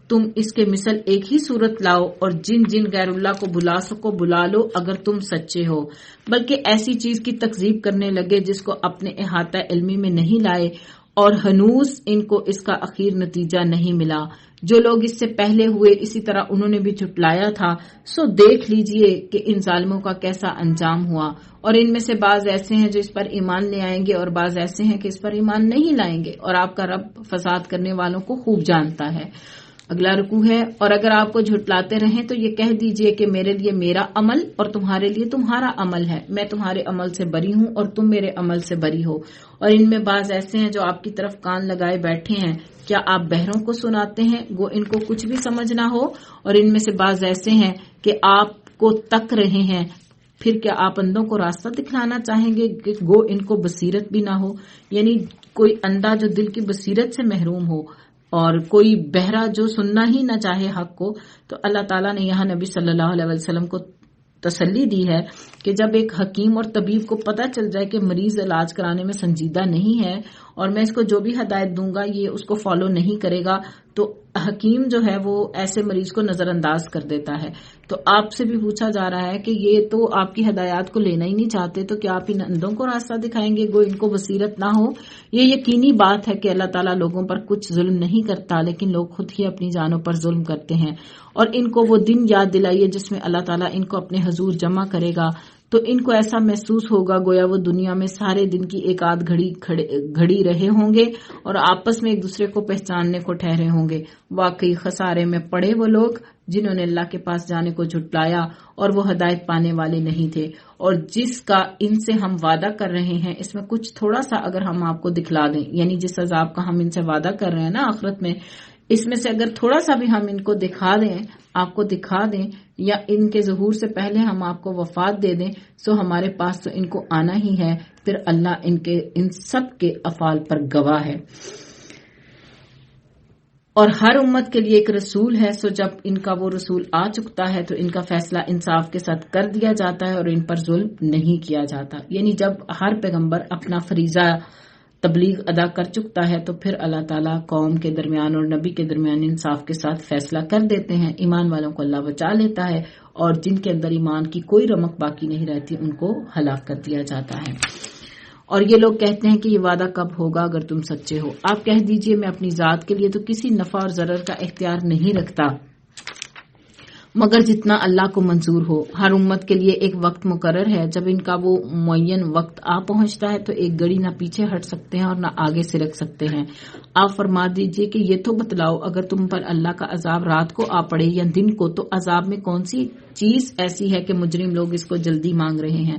تم اس کے مثل ایک ہی صورت لاؤ اور جن جن غیر اللہ کو بلا سکو بلا لو اگر تم سچے ہو. بلکہ ایسی چیز کی تکذیب کرنے لگے جس کو اپنے احاطہ علمی میں نہیں لائے, اور ہنوز ان کو اس کا اخیر نتیجہ نہیں ملا. جو لوگ اس سے پہلے ہوئے اسی طرح انہوں نے بھی جھٹلایا تھا. سو دیکھ لیجئے کہ ان ظالموں کا کیسا انجام ہوا. اور ان میں سے بعض ایسے ہیں جو اس پر ایمان لے آئیں گے اور بعض ایسے ہیں کہ اس پر ایمان نہیں لائیں گے, اور آپ کا رب فساد کرنے والوں کو خوب جانتا ہے. اگلا رکوع ہے, اور اگر آپ کو جھٹلاتے رہیں تو یہ کہہ دیجئے کہ میرے لیے میرا عمل اور تمہارے لیے تمہارا عمل ہے. میں تمہارے عمل سے بری ہوں اور تم میرے عمل سے بری ہو. اور ان میں بعض ایسے ہیں جو آپ کی طرف کان لگائے بیٹھے ہیں. کیا آپ بہروں کو سناتے ہیں گو ان کو کچھ بھی سمجھ نہ ہو؟ اور ان میں سے بعض ایسے ہیں کہ آپ کو تک رہے ہیں. پھر کیا آپ اندھوں کو راستہ دکھلانا چاہیں گے کہ گو ان کو بصیرت بھی نہ ہو؟ یعنی کوئی اندھا جو دل کی بصیرت سے محروم ہو, اور کوئی بہرا جو سننا ہی نہ چاہے حق کو. تو اللہ تعالیٰ نے یہاں نبی صلی اللہ علیہ وسلم کو تسلی دی ہے کہ جب ایک حکیم اور طبیب کو پتہ چل جائے کہ مریض علاج کرانے میں سنجیدہ نہیں ہے اور میں اس کو جو بھی ہدایت دوں گا یہ اس کو فالو نہیں کرے گا, تو حکیم جو ہے وہ ایسے مریض کو نظر انداز کر دیتا ہے. تو آپ سے بھی پوچھا جا رہا ہے کہ یہ تو آپ کی ہدایات کو لینا ہی نہیں چاہتے، تو کیا آپ ان اندھوں کو راستہ دکھائیں گے گو ان کو بصیرت نہ ہو؟ یہ یقینی بات ہے کہ اللہ تعالیٰ لوگوں پر کچھ ظلم نہیں کرتا، لیکن لوگ خود ہی اپنی جانوں پر ظلم کرتے ہیں. اور ان کو وہ دن یاد دلائیے جس میں اللہ تعالیٰ ان کو اپنے حضور جمع کرے گا، تو ان کو ایسا محسوس ہوگا گویا وہ دنیا میں سارے دن کی ایک آدھ گھڑی رہے ہوں گے اور آپس میں ایک دوسرے کو پہچاننے کو ٹھہرے ہوں گے. واقعی خسارے میں پڑے وہ لوگ جنہوں نے اللہ کے پاس جانے کو جھٹلایا اور وہ ہدایت پانے والے نہیں تھے. اور جس کا ان سے ہم وعدہ کر رہے ہیں اس میں کچھ تھوڑا سا اگر ہم آپ کو دکھلا دیں، یعنی جس عذاب کا ہم ان سے وعدہ کر رہے ہیں نا آخرت میں، اس میں سے اگر تھوڑا سا بھی ہم ان کو دکھا دیں، آپ کو دکھا دیں، یا ان کے ظہور سے پہلے ہم آپ کو وفات دے دیں، سو ہمارے پاس تو ان کو آنا ہی ہے. پھر اللہ ان سب کے افعال پر گواہ ہے. اور ہر امت کے لیے ایک رسول ہے، سو جب ان کا وہ رسول آ چکتا ہے تو ان کا فیصلہ انصاف کے ساتھ کر دیا جاتا ہے اور ان پر ظلم نہیں کیا جاتا. یعنی جب ہر پیغمبر اپنا فریضہ تبلیغ ادا کر چکتا ہے تو پھر اللہ تعالیٰ قوم کے درمیان اور نبی کے درمیان انصاف کے ساتھ فیصلہ کر دیتے ہیں. ایمان والوں کو اللہ بچا لیتا ہے اور جن کے اندر ایمان کی کوئی رمق باقی نہیں رہتی ان کو ہلاک کر دیا جاتا ہے. اور یہ لوگ کہتے ہیں کہ یہ وعدہ کب ہوگا اگر تم سچے ہو. آپ کہہ دیجئے میں اپنی ذات کے لیے تو کسی نفع اور ضرر کا اختیار نہیں رکھتا مگر جتنا اللہ کو منظور ہو. ہر امت کے لیے ایک وقت مقرر ہے، جب ان کا وہ معین وقت آ پہنچتا ہے تو ایک گھڑی نہ پیچھے ہٹ سکتے ہیں اور نہ آگے سرک سکتے ہیں. آپ فرما دیجئے کہ یہ تو بتلاؤ اگر تم پر اللہ کا عذاب رات کو آ پڑے یا دن کو، تو عذاب میں کون سی چیز ایسی ہے کہ مجرم لوگ اس کو جلدی مانگ رہے ہیں؟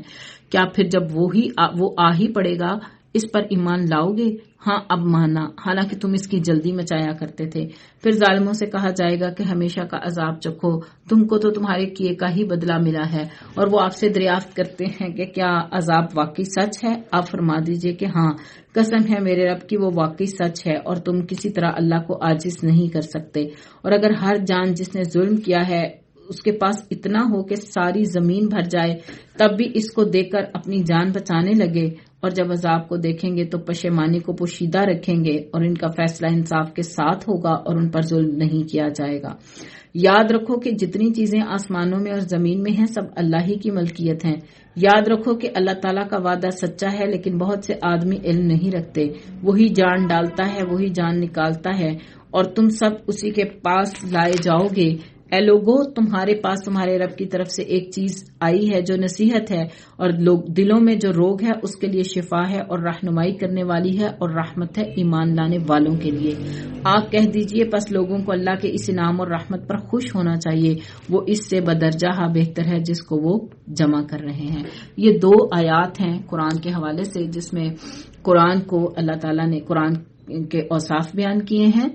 کیا پھر جب وہ آ ہی پڑے گا اس پر ایمان لاؤ گے؟ ہاں اب مانا، حالانکہ تم اس کی جلدی مچایا کرتے تھے. پھر ظالموں سے کہا جائے گا کہ ہمیشہ کا عذاب چکھو، تم کو تو تمہارے کیے کا ہی بدلہ ملا ہے. اور وہ آپ سے دریافت کرتے ہیں کہ کیا عذاب واقعی سچ ہے؟ آپ فرما دیجئے کہ ہاں، قسم ہے میرے رب کی وہ واقعی سچ ہے اور تم کسی طرح اللہ کو عاجز نہیں کر سکتے. اور اگر ہر جان جس نے ظلم کیا ہے اس کے پاس اتنا ہو کہ ساری زمین بھر جائے تب بھی اس کو دیکھ کر اپنی جان بچانے لگے، اور جب عذاب کو دیکھیں گے تو پشیمانی کو پوشیدہ رکھیں گے اور ان کا فیصلہ انصاف کے ساتھ ہوگا اور ان پر ظلم نہیں کیا جائے گا. یاد رکھو کہ جتنی چیزیں آسمانوں میں اور زمین میں ہیں سب اللہ ہی کی ملکیت ہیں. یاد رکھو کہ اللہ تعالیٰ کا وعدہ سچا ہے، لیکن بہت سے آدمی علم نہیں رکھتے. وہی جان ڈالتا ہے، وہی جان نکالتا ہے، اور تم سب اسی کے پاس لائے جاؤ گے. اے لوگو، تمہارے پاس تمہارے رب کی طرف سے ایک چیز آئی ہے جو نصیحت ہے، اور دلوں میں جو روگ ہے اس کے لیے شفا ہے اور رہنمائی کرنے والی ہے اور رحمت ہے ایمان لانے والوں کے لیے. آپ کہہ دیجئے پس لوگوں کو اللہ کے اس انعام اور رحمت پر خوش ہونا چاہیے، وہ اس سے بدرجہ بہتر ہے جس کو وہ جمع کر رہے ہیں. یہ 2 آیات ہیں قرآن کے حوالے سے جس میں قرآن کو اللہ تعالیٰ نے قرآن کے اوصاف بیان کیے ہیں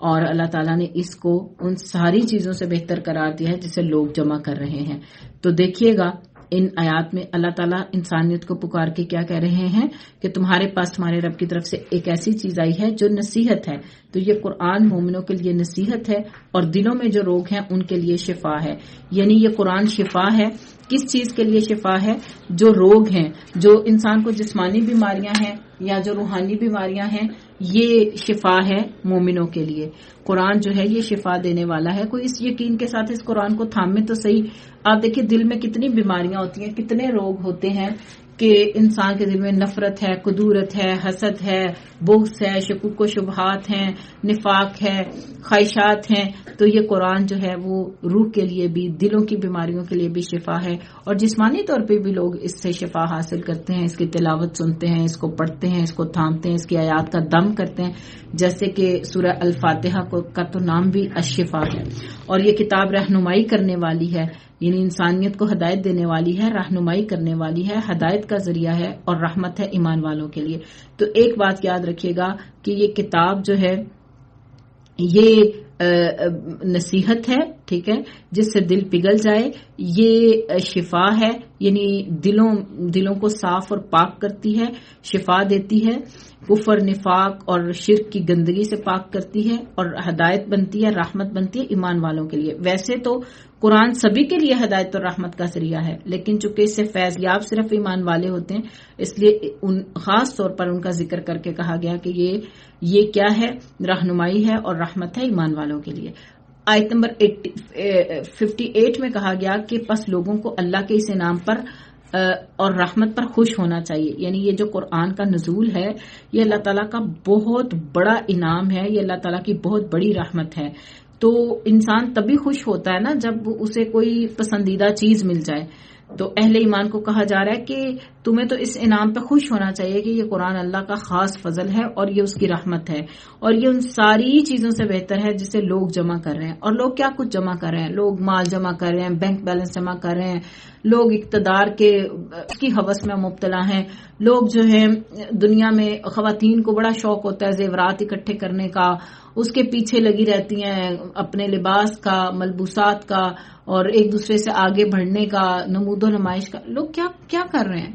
اور اللہ تعالیٰ نے اس کو ان ساری چیزوں سے بہتر قرار دیا ہے جسے لوگ جمع کر رہے ہیں. تو دیکھیے گا ان آیات میں اللہ تعالیٰ انسانیت کو پکار کے کیا کہہ رہے ہیں کہ تمہارے پاس تمہارے رب کی طرف سے ایک ایسی چیز آئی ہے جو نصیحت ہے. تو یہ قرآن مومنوں کے لیے نصیحت ہے اور دلوں میں جو روگ ہیں ان کے لیے شفا ہے. یعنی یہ قرآن شفا ہے. کس چیز کے لیے شفا ہے؟ جو روگ ہیں، جو انسان کو جسمانی بیماریاں ہیں یا جو روحانی بیماریاں ہیں، یہ شفا ہے مومنوں کے لیے. قرآن جو ہے یہ شفا دینے والا ہے. کوئی اس یقین کے ساتھ اس قرآن کو تھامے تو صحیح. آپ دیکھیں دل میں کتنی بیماریاں ہوتی ہیں، کتنے روگ ہوتے ہیں کہ انسان کے دل میں نفرت ہے، کدورت ہے، حسد ہے، بغض ہے، شکوک و شبہات ہیں، نفاق ہے، خواہشات ہیں. تو یہ قرآن جو ہے وہ روح کے لیے بھی، دلوں کی بیماریوں کے لیے بھی شفا ہے، اور جسمانی طور پہ بھی لوگ اس سے شفا حاصل کرتے ہیں. اس کی تلاوت سنتے ہیں، اس کو پڑھتے ہیں، اس کو تھامتے ہیں، اس کی آیات کا دم کرتے ہیں. جیسے کہ سورہ الفاتحہ کا تو نام بھی الشفا ہے. اور یہ کتاب رہنمائی کرنے والی ہے، یعنی انسانیت کو ہدایت دینے والی ہے، رہنمائی کرنے والی ہے، ہدایت کا ذریعہ ہے اور رحمت ہے ایمان والوں کے لیے. تو ایک بات یاد رکھیے گا کہ یہ کتاب جو ہے یہ نصیحت ہے، ٹھیک ہے، جس سے دل پگھل جائے. یہ شفا ہے، یعنی دلوں کو صاف اور پاک کرتی ہے، شفا دیتی ہے، کفر، نفاق اور شرک کی گندگی سے پاک کرتی ہے، اور ہدایت بنتی ہے، رحمت بنتی ہے ایمان والوں کے لیے. ویسے تو قرآن سبھی کے لیے ہدایت اور رحمت کا ذریعہ ہے، لیکن چونکہ اس سے فیض یاب صرف ایمان والے ہوتے ہیں، اس لیے خاص طور پر ان کا ذکر کر کے کہا گیا کہ یہ کیا ہے، رہنمائی ہے اور رحمت ہے ایمان والوں کے لیے۔ آیت نمبر 58 میں کہا گیا کہ پس لوگوں کو اللہ کے اس انعام پر اور رحمت پر خوش ہونا چاہیے، یعنی یہ جو قرآن کا نزول ہے یہ اللہ تعالیٰ کا بہت بڑا انعام ہے، یہ اللہ تعالیٰ کی بہت بڑی رحمت ہے۔ تو انسان تبھی خوش ہوتا ہے نا جب اسے کوئی پسندیدہ چیز مل جائے۔ تو اہل ایمان کو کہا جا رہا ہے کہ تمہیں تو اس انعام پہ خوش ہونا چاہیے کہ یہ قرآن اللہ کا خاص فضل ہے اور یہ اس کی رحمت ہے، اور یہ ان ساری چیزوں سے بہتر ہے جسے لوگ جمع کر رہے ہیں۔ اور لوگ کیا کچھ جمع کر رہے ہیں؟ لوگ مال جمع کر رہے ہیں، بینک بیلنس جمع کر رہے ہیں، لوگ اقتدار کی ہوس میں مبتلا ہیں، لوگ جو ہے دنیا میں خواتین کو بڑا شوق ہوتا ہے زیورات اکٹھے کرنے کا، اس کے پیچھے لگی رہتی ہیں اپنے لباس کا، ملبوسات کا، اور ایک دوسرے سے آگے بڑھنے کا، نمود و نمائش کا۔ لوگ کیا کر رہے ہیں؟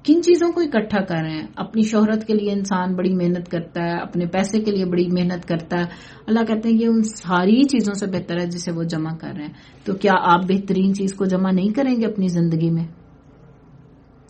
کن چیزوں کو اکٹھا کر رہے ہیں؟ اپنی شہرت کے لیے انسان بڑی محنت کرتا ہے، اپنے پیسے کے لیے بڑی محنت کرتا ہے۔ اللہ کہتے ہیں یہ ان ساری چیزوں سے بہتر ہے جسے وہ جمع کر رہے ہیں۔ تو کیا آپ بہترین چیز کو جمع نہیں کریں گے اپنی زندگی میں؟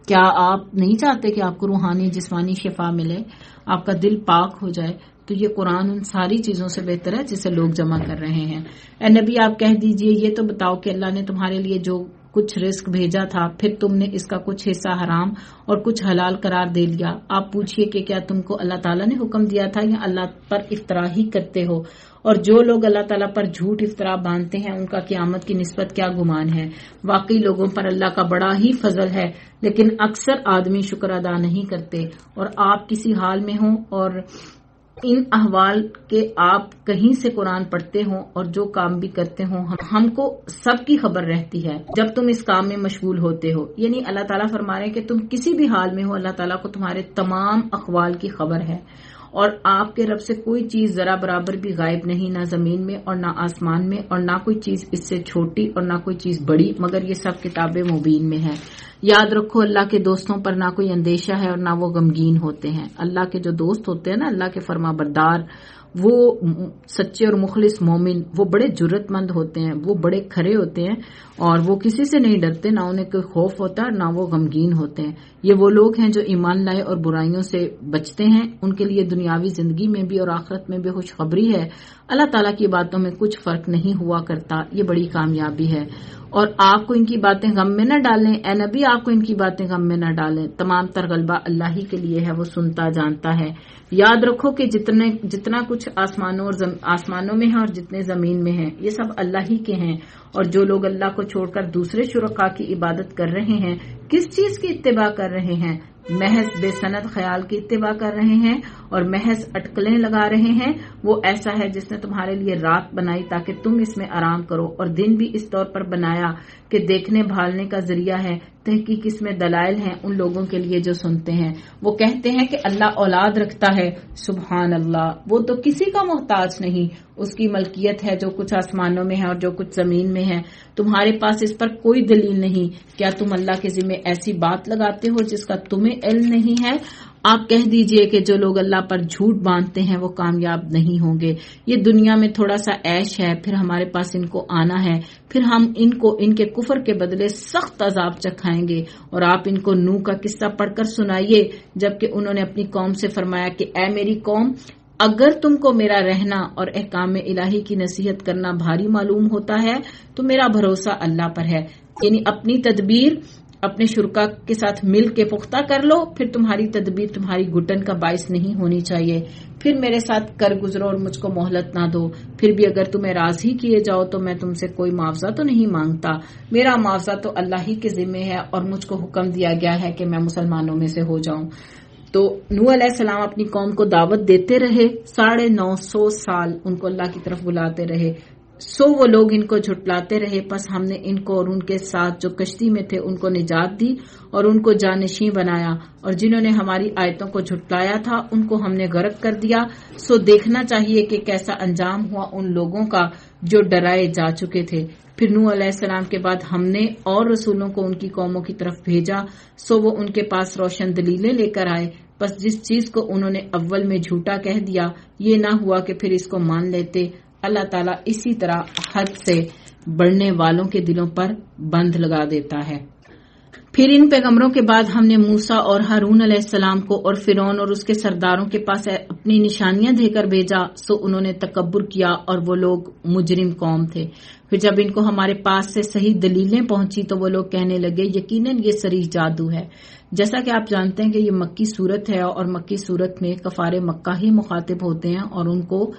کیا آپ نہیں چاہتے کہ آپ کو روحانی جسمانی شفا ملے، آپ کا دل پاک ہو جائے؟ تو یہ قرآن ان ساری چیزوں سے بہتر ہے جسے لوگ جمع کر رہے ہیں۔ اے نبی آپ کہہ دیجئے یہ تو بتاؤ کہ اللہ نے تمہارے لیے جو کچھ رزق بھیجا تھا پھر تم نے اس کا کچھ حصہ حرام اور کچھ حلال قرار دے لیا۔ آپ پوچھئے کہ کیا تم کو اللہ تعالیٰ نے حکم دیا تھا یا اللہ پر افطرا ہی کرتے ہو؟ اور جو لوگ اللہ تعالیٰ پر جھوٹ افطرا باندھتے ہیں ان کا قیامت کی نسبت کیا گمان ہے؟ واقعی لوگوں پر اللہ کا بڑا ہی فضل ہے، لیکن اکثر آدمی شکر ادا نہیں کرتے۔ اور آپ کسی حال میں ہوں اور ان احوال کے آپ کہیں سے قرآن پڑھتے ہوں اور جو کام بھی کرتے ہوں ہم کو سب کی خبر رہتی ہے جب تم اس کام میں مشغول ہوتے ہو۔ یعنی اللہ تعالیٰ فرما رہے ہیں کہ تم کسی بھی حال میں ہو اللہ تعالیٰ کو تمہارے تمام اقوال کی خبر ہے، اور آپ کے رب سے کوئی چیز ذرا برابر بھی غائب نہیں، نہ زمین میں اور نہ آسمان میں، اور نہ کوئی چیز اس سے چھوٹی اور نہ کوئی چیز بڑی، مگر یہ سب کتاب مبین میں ہے۔ یاد رکھو اللہ کے دوستوں پر نہ کوئی اندیشہ ہے اور نہ وہ غمگین ہوتے ہیں۔ اللہ کے جو دوست ہوتے ہیں نا، اللہ کے فرما بردار، وہ سچے اور مخلص مومن، وہ بڑے جرت مند ہوتے ہیں، وہ بڑے کھرے ہوتے ہیں، اور وہ کسی سے نہیں ڈرتے، نہ انہیں کوئی خوف ہوتا ہے نہ وہ غمگین ہوتے ہیں۔ یہ وہ لوگ ہیں جو ایمان لائے اور برائیوں سے بچتے ہیں، ان کے لیے دنیاوی زندگی میں بھی اور آخرت میں بھی خوشخبری ہے۔ اللہ تعالیٰ کی باتوں میں کچھ فرق نہیں ہوا کرتا، یہ بڑی کامیابی ہے۔ اور آپ کو ان کی باتیں غم میں نہ ڈالیں، اے نبی آپ کو ان کی باتیں غم میں نہ ڈالیں، تمام تر غلبہ اللہ ہی کے لیے ہے، وہ سنتا جانتا ہے۔ یاد رکھو کہ جتنا کچھ آسمانوں میں ہے اور جتنے زمین میں ہیں یہ سب اللہ ہی کے ہیں، اور جو لوگ اللہ کو چھوڑ کر دوسرے شرکاء کی عبادت کر رہے ہیں کس چیز کی اتباع کر رہے ہیں؟ محض بے سند خیال کی اتباع کر رہے ہیں اور محض اٹکلیں لگا رہے ہیں۔ وہ ایسا ہے جس نے تمہارے لیے رات بنائی تاکہ تم اس میں آرام کرو، اور دن بھی اس طور پر بنایا کہ دیکھنے بھالنے کا ذریعہ ہے۔ تحقیق اس میں دلائل ہیں ان لوگوں کے لیے جو سنتے ہیں۔ وہ کہتے ہیں کہ اللہ اولاد رکھتا ہے، سبحان اللہ، وہ تو کسی کا محتاج نہیں، اس کی ملکیت ہے جو کچھ آسمانوں میں ہے اور جو کچھ زمین میں ہے، تمہارے پاس اس پر کوئی دلیل نہیں۔ کیا تم اللہ کے ذمہ ایسی بات لگاتے ہو جس کا تمہیں علم نہیں ہے؟ آپ کہہ دیجئے کہ جو لوگ اللہ پر جھوٹ باندھتے ہیں وہ کامیاب نہیں ہوں گے۔ یہ دنیا میں تھوڑا سا عیش ہے، پھر ہمارے پاس ان کو آنا ہے، پھر ہم ان کے کفر کے بدلے سخت عذاب چکھائیں گے۔ اور آپ ان کو نوح کا قصہ پڑھ کر سنائیے، جبکہ انہوں نے اپنی قوم سے فرمایا کہ اے میری قوم، اگر تم کو میرا رہنا اور احکام الہی کی نصیحت کرنا بھاری معلوم ہوتا ہے تو میرا بھروسہ اللہ پر ہے۔ یعنی اپنی تدبیر اپنے شرکا کے ساتھ مل کے پختہ کر لو، پھر تمہاری تدبیر تمہاری گھٹن کا باعث نہیں ہونی چاہیے۔ پھر میرے ساتھ کر گزرو اور مجھ کو مہلت نہ دو، پھر بھی اگر تمہیں راضی کیے جاؤ تو میں تم سے کوئی معاوضہ تو نہیں مانگتا، میرا معاوضہ تو اللہ ہی کے ذمہ ہے، اور مجھ کو حکم دیا گیا ہے کہ میں مسلمانوں میں سے ہو جاؤں۔ تو نوح علیہ السلام اپنی قوم کو دعوت دیتے رہے، 950 سال ان کو اللہ کی طرف بلاتے رہے، وہ لوگ ان کو جھٹلاتے رہے، پس ہم نے ان کو اور ان کے ساتھ جو کشتی میں تھے ان کو نجات دی اور ان کو جانشین بنایا، اور جنہوں نے ہماری آیتوں کو جھٹلایا تھا ان کو ہم نے غرق کر دیا۔ دیکھنا چاہیے کہ کیسا انجام ہوا ان لوگوں کا جو ڈرائے جا چکے تھے۔ پھر نوح علیہ السلام کے بعد ہم نے اور رسولوں کو ان کی قوموں کی طرف بھیجا، وہ ان کے پاس روشن دلیلیں لے کر آئے، بس جس چیز کو انہوں نے اول میں جھوٹا کہہ دیا یہ نہ ہوا کہ پھر اس کو مان لیتے۔ اللہ تعالیٰ اسی طرح حد سے بڑھنے والوں کے دلوں پر بند لگا دیتا ہے۔ پھر ان پیغمبروں کے بعد ہم نے موسیٰ اور ہارون علیہ السلام کو اور فرعون اور اس کے سرداروں کے پاس اپنی نشانیاں دے کر بھیجا، سو انہوں نے تکبر کیا اور وہ لوگ مجرم قوم تھے۔ پھر جب ان کو ہمارے پاس سے صحیح دلیلیں پہنچی تو وہ لوگ کہنے لگے یقیناً یہ صریح جادو ہے۔ جیسا کہ آپ جانتے ہیں کہ یہ مکی صورت ہے اور مکی صورت میں کفار مکہ ہی مخاطب ہوتے ہیں اور ان کو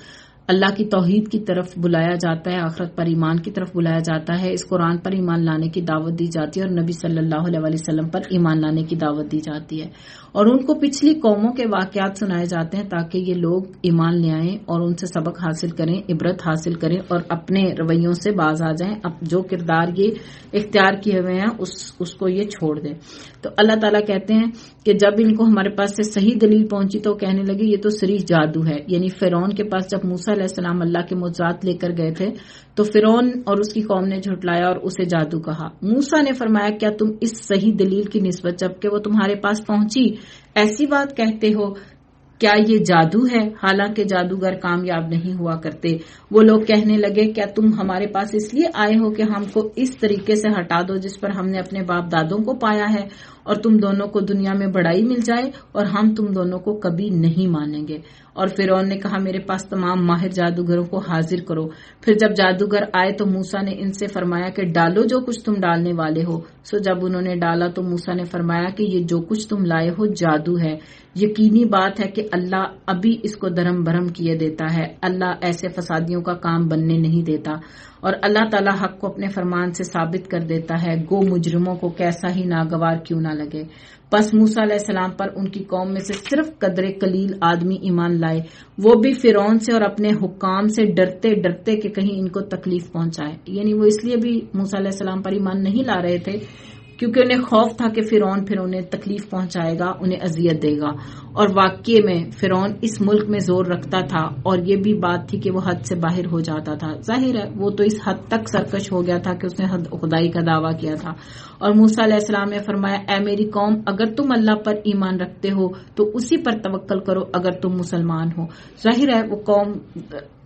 اللہ کی توحید کی طرف بلایا جاتا ہے، آخرت پر ایمان کی طرف بلایا جاتا ہے، اس قرآن پر ایمان لانے کی دعوت دی جاتی ہے اور نبی صلی اللہ علیہ وسلم پر ایمان لانے کی دعوت دی جاتی ہے، اور ان کو پچھلی قوموں کے واقعات سنائے جاتے ہیں تاکہ یہ لوگ ایمان لے آئیں اور ان سے سبق حاصل کریں، عبرت حاصل کریں اور اپنے رویوں سے باز آ جائیں، اب جو کردار یہ اختیار کیے ہوئے ہیں اس کو یہ چھوڑ دیں۔ تو اللہ تعالیٰ کہتے ہیں کہ جب ان کو ہمارے پاس سے صحیح دلیل پہنچی تو کہنے لگے یہ تو صریح جادو ہے، یعنی فرعون کے پاس جب موسیٰ علیہ السلام اللہ کے معجزات لے کر گئے تھے تو فرعون اور اس کی قوم نے جھٹلایا اور اسے جادو کہا۔ موسیٰ نے فرمایا کیا تم اس صحیح دلیل کی نسبت جبکہ وہ تمہارے پاس پہنچی ایسی بات کہتے ہو؟ کیا یہ جادو ہے؟ حالانکہ جادوگر کامیاب نہیں ہوا کرتے۔ وہ لوگ کہنے لگے کیا تم ہمارے پاس اس لیے آئے ہو کہ ہم کو اس طریقے سے ہٹا دو جس پر ہم نے اپنے باپ دادوں کو پایا ہے اور تم دونوں کو دنیا میں بڑائی مل جائے، اور ہم تم دونوں کو کبھی نہیں مانیں گے۔ اور فرعون نے کہا میرے پاس تمام ماہر جادوگروں کو حاضر کرو۔ پھر جب جادوگر آئے تو موسیٰ نے ان سے فرمایا کہ ڈالو جو کچھ تم ڈالنے والے ہو۔ سو جب انہوں نے ڈالا تو موسیٰ نے فرمایا کہ یہ جو کچھ تم لائے ہو جادو ہے۔ یقینی بات ہے کہ اللہ ابھی اس کو درم برہم کیے دیتا ہے، اللہ ایسے فسادیوں کا کام بننے نہیں دیتا، اور اللہ تعالیٰ حق کو اپنے فرمان سے ثابت کر دیتا ہے، گو مجرموں کو کیسا ہی ناگوار کیوں نہ لگے۔ پس موسیٰ علیہ السلام پر ان کی قوم میں سے صرف قدر قلیل آدمی ایمان لائے، وہ بھی فرعون سے اور اپنے حکام سے ڈرتے ڈرتے کہ کہیں ان کو تکلیف پہنچائے، یعنی وہ اس لیے بھی موسیٰ علیہ السلام پر ایمان نہیں لا رہے تھے کیونکہ انہیں خوف تھا کہ فرعون پھر انہیں تکلیف پہنچائے گا، انہیں اذیت دے گا، اور واقعے میں فرعون اس ملک میں زور رکھتا تھا، اور یہ بھی بات تھی کہ وہ حد سے باہر ہو جاتا تھا۔ ظاہر ہے وہ تو اس حد تک سرکش ہو گیا تھا کہ اس نے خدائی کا دعویٰ کیا تھا، اور موسیٰ علیہ السلام نے فرمایا اے میری قوم اگر تم اللہ پر ایمان رکھتے ہو تو اسی پر توکل کرو اگر تم مسلمان ہو۔ ظاہر ہے وہ قوم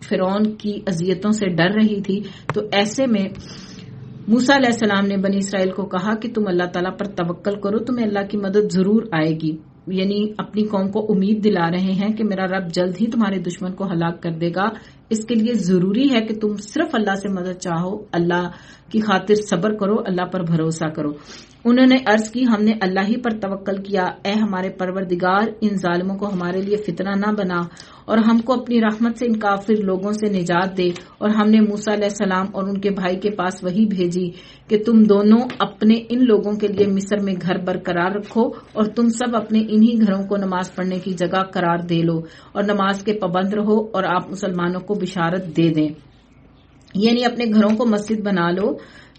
فرعون کی اذیتوں سے ڈر رہی تھی، تو ایسے میں موسیٰ علیہ السلام نے بنی اسرائیل کو کہا کہ تم اللہ تعالیٰ پر توکل کرو، تمہیں اللہ کی مدد ضرور آئے گی، یعنی اپنی قوم کو امید دلا رہے ہیں کہ میرا رب جلد ہی تمہارے دشمن کو ہلاک کر دے گا، اس کے لیے ضروری ہے کہ تم صرف اللہ سے مدد چاہو، اللہ کی خاطر صبر کرو، اللہ پر بھروسہ کرو۔ انہوں نے عرض کی ہم نے اللہ ہی پر توکل کیا، اے ہمارے پروردگار ان ظالموں کو ہمارے لیے فتنہ نہ بنا اور ہم کو اپنی رحمت سے ان کافر لوگوں سے نجات دے۔ اور ہم نے موسیٰ علیہ السلام اور ان کے بھائی کے پاس وحی بھیجی کہ تم دونوں اپنے ان لوگوں کے لیے مصر میں گھر برقرار رکھو اور تم سب اپنے انہی گھروں کو نماز پڑھنے کی جگہ قرار دے لو اور نماز کے پابند رہو، اور آپ مسلمانوں کو بشارت دے دیں، یعنی اپنے گھروں کو مسجد بنا لو،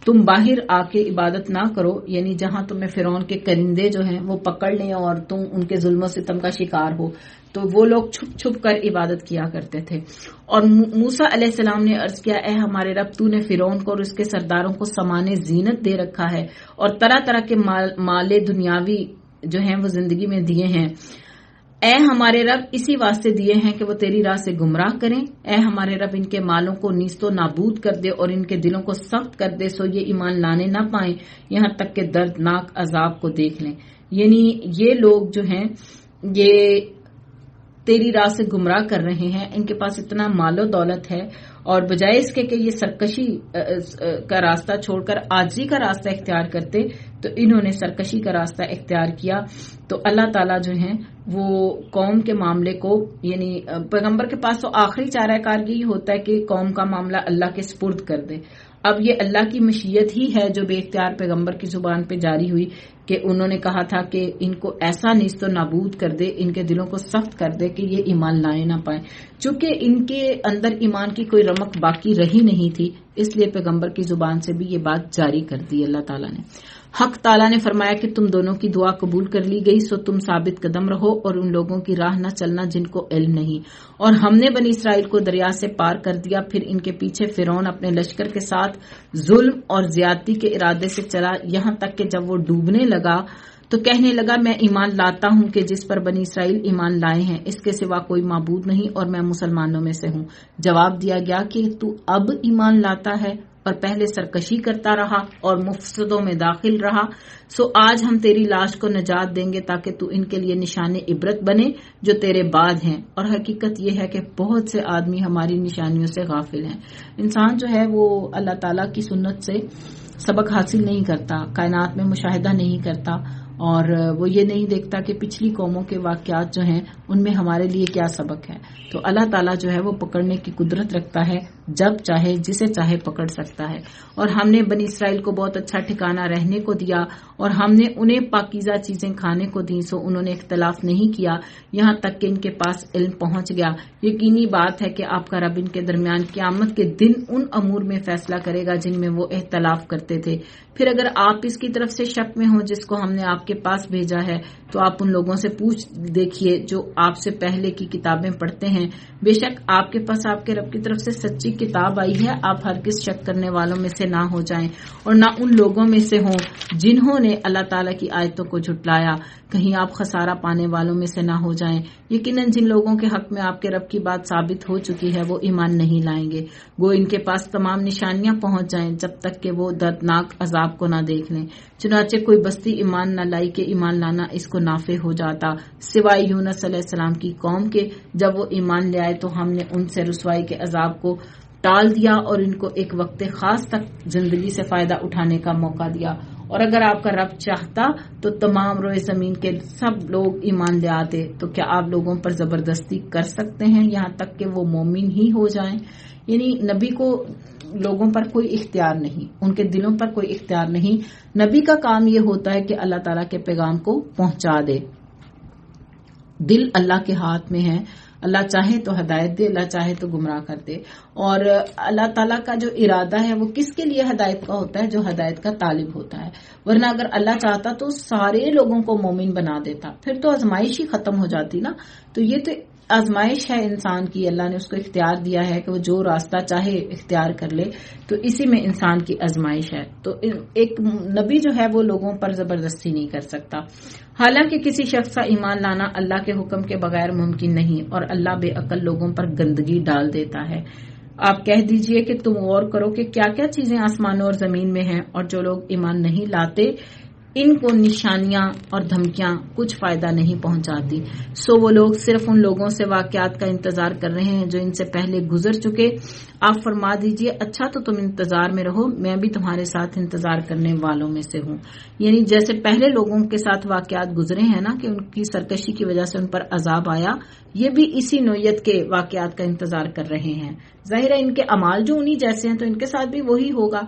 تم باہر آ کے عبادت نہ کرو، یعنی جہاں تمہیں فرعون کے کرندے جو ہیں وہ پکڑ لیں اور تم ان کے ظلم و ستم کا شکار ہو، تو وہ لوگ چھپ چھپ کر عبادت کیا کرتے تھے۔ اور موسیٰ علیہ السلام نے عرض کیا اے ہمارے رب تو نے فرعون کو اور اس کے سرداروں کو سامان زینت دے رکھا ہے اور طرح طرح کے مال دنیاوی جو ہیں وہ زندگی میں دیے ہیں، اے ہمارے رب اسی واسطے دیے ہیں کہ وہ تیری راہ سے گمراہ کریں، اے ہمارے رب ان کے مالوں کو نیست و نابود کر دے اور ان کے دلوں کو سخت کر دے سو یہ ایمان لانے نہ پائیں یہاں تک کہ دردناک عذاب کو دیکھ لیں۔ یعنی یہ لوگ جو ہیں یہ تیری راہ سے گمراہ کر رہے ہیں، ان کے پاس اتنا مال و دولت ہے، اور بجائے اس کے کہ یہ سرکشی کا راستہ چھوڑ کر عاجزی کا راستہ اختیار کرتے تو انہوں نے سرکشی کا راستہ اختیار کیا۔ تو اللہ تعالیٰ جو ہیں وہ قوم کے معاملے کو، یعنی پیغمبر کے پاس تو آخری چارہ کار یہی ہوتا ہے کہ قوم کا معاملہ اللہ کے سپرد کر دے۔ اب یہ اللہ کی مشیت ہی ہے جو بے اختیار پیغمبر کی زبان پہ جاری ہوئی کہ انہوں نے کہا تھا کہ ان کو ایسا نیست و نابود کر دے، ان کے دلوں کو سخت کر دے کہ یہ ایمان لائے نہ پائیں۔ چونکہ ان کے اندر ایمان کی کوئی رمق باقی رہی نہیں تھی، اس لیے پیغمبر کی زبان سے بھی یہ بات جاری کر دی اللہ تعالیٰ نے۔ حق تعالیٰ نے فرمایا کہ تم دونوں کی دعا قبول کر لی گئی، سو تم ثابت قدم رہو اور ان لوگوں کی راہ نہ چلنا جن کو علم نہیں۔ اور ہم نے بنی اسرائیل کو دریا سے پار کر دیا، پھر ان کے پیچھے فرعون اپنے لشکر کے ساتھ ظلم اور زیادتی کے ارادے سے چلا، یہاں تک کہ جب وہ ڈوبنے لگا تو کہنے لگا میں ایمان لاتا ہوں کہ جس پر بنی اسرائیل ایمان لائے ہیں اس کے سوا کوئی معبود نہیں اور میں مسلمانوں میں سے ہوں۔ جواب دیا گیا کہ تو اب ایمان لاتا ہے اور پہلے سرکشی کرتا رہا اور مفسدوں میں داخل رہا، سو آج ہم تیری لاش کو نجات دیں گے تاکہ تو ان کے لیے نشان عبرت بنے جو تیرے بعد ہیں۔ اور حقیقت یہ ہے کہ بہت سے آدمی ہماری نشانیوں سے غافل ہیں۔ انسان جو ہے وہ اللہ تعالیٰ کی سنت سے سبق حاصل نہیں کرتا، کائنات میں مشاہدہ نہیں کرتا، اور وہ یہ نہیں دیکھتا کہ پچھلی قوموں کے واقعات جو ہیں ان میں ہمارے لیے کیا سبق ہے۔ تو اللہ تعالیٰ جو ہے وہ پکڑنے کی قدرت رکھتا ہے، جب چاہے جسے چاہے پکڑ سکتا ہے۔ اور ہم نے بنی اسرائیل کو بہت اچھا ٹھکانہ رہنے کو دیا، اور ہم نے انہیں پاکیزہ چیزیں کھانے کو دی، سو انہوں نے اختلاف نہیں کیا یہاں تک کہ ان کے پاس علم پہنچ گیا۔ یقینی بات ہے کہ آپ کا رب ان کے درمیان قیامت کے دن ان امور میں فیصلہ کرے گا جن میں وہ اختلاف کرتے تھے۔ پھر اگر آپ اس کی طرف سے شک میں ہوں جس کو ہم نے آپ کے پاس بھیجا ہے، تو آپ ان لوگوں سے پوچھ دیکھیے جو آپ سے پہلے کی کتابیں پڑھتے ہیں، بے شک آپ کے پاس آپ کے رب کی طرف سے سچی کتاب آئی ہے۔ آپ ہرگز شک کرنے والوں میں سے نہ ہو جائیں اور نہ ان لوگوں میں سے ہوں جنہوں نے اللہ تعالیٰ کی آیتوں کو جھٹلایا، کہیں آپ خسارہ پانے والوں میں سے نہ ہو جائیں۔ یقیناً جن لوگوں کے حق میں آپ کے رب کی بات ثابت ہو چکی ہے وہ ایمان نہیں لائیں گے، وہ ان کے پاس تمام نشانیاں پہنچ جائیں جب تک کہ وہ دردناک عذاب کو نہ دیکھ لیں۔ چنانچہ کوئی بستی ایمان نہ لائی کہ ایمان لانا اس کو نافع ہو جاتا، سوائے یونس علیہ السلام کی قوم کے۔ جب وہ ایمان لے آئے تو ہم نے ان سے رسوائی کے عذاب کو ٹال دیا اور ان کو ایک وقت خاص تک زندگی سے فائدہ اٹھانے کا موقع دیا۔ اور اگر آپ کا رب چاہتا تو تمام روئے زمین کے سب لوگ ایمان لے آتے، تو کیا آپ لوگوں پر زبردستی کر سکتے ہیں یہاں تک کہ وہ مومن ہی ہو جائیں؟ یعنی نبی کو لوگوں پر کوئی اختیار نہیں، ان کے دلوں پر کوئی اختیار نہیں۔ نبی کا کام یہ ہوتا ہے کہ اللہ تعالیٰ کے پیغام کو پہنچا دے۔ دل اللہ کے ہاتھ میں ہے، اللہ چاہے تو ہدایت دے، اللہ چاہے تو گمراہ کر دے۔ اور اللہ تعالیٰ کا جو ارادہ ہے وہ کس کے لیے ہدایت کا ہوتا ہے؟ جو ہدایت کا طالب ہوتا ہے۔ ورنہ اگر اللہ چاہتا تو سارے لوگوں کو مومن بنا دیتا، پھر تو آزمائش ہی ختم ہو جاتی نا۔ تو یہ تو آزمائش ہے انسان کی، اللہ نے اس کو اختیار دیا ہے کہ وہ جو راستہ چاہے اختیار کر لے، تو اسی میں انسان کی آزمائش ہے۔ تو ایک نبی جو ہے وہ لوگوں پر زبردستی نہیں کر سکتا۔ حالانکہ کسی شخص کا ایمان لانا اللہ کے حکم کے بغیر ممکن نہیں، اور اللہ بے عقل لوگوں پر گندگی ڈال دیتا ہے۔ آپ کہہ دیجئے کہ تم غور کرو کہ کیا کیا چیزیں آسمانوں اور زمین میں ہیں، اور جو لوگ ایمان نہیں لاتے ان کو نشانیاں اور دھمکیاں کچھ فائدہ نہیں پہنچاتی۔ سو وہ لوگ صرف ان لوگوں سے واقعات کا انتظار کر رہے ہیں جو ان سے پہلے گزر چکے۔ آپ فرما دیجئے اچھا تو تم انتظار میں رہو، میں بھی تمہارے ساتھ انتظار کرنے والوں میں سے ہوں۔ یعنی جیسے پہلے لوگوں کے ساتھ واقعات گزرے ہیں نا کہ ان کی سرکشی کی وجہ سے ان پر عذاب آیا، یہ بھی اسی نوعیت کے واقعات کا انتظار کر رہے ہیں۔ ظاہر ہے ان کے اعمال جو انہی جیسے ہیں تو ان کے ساتھ بھی وہی ہوگا۔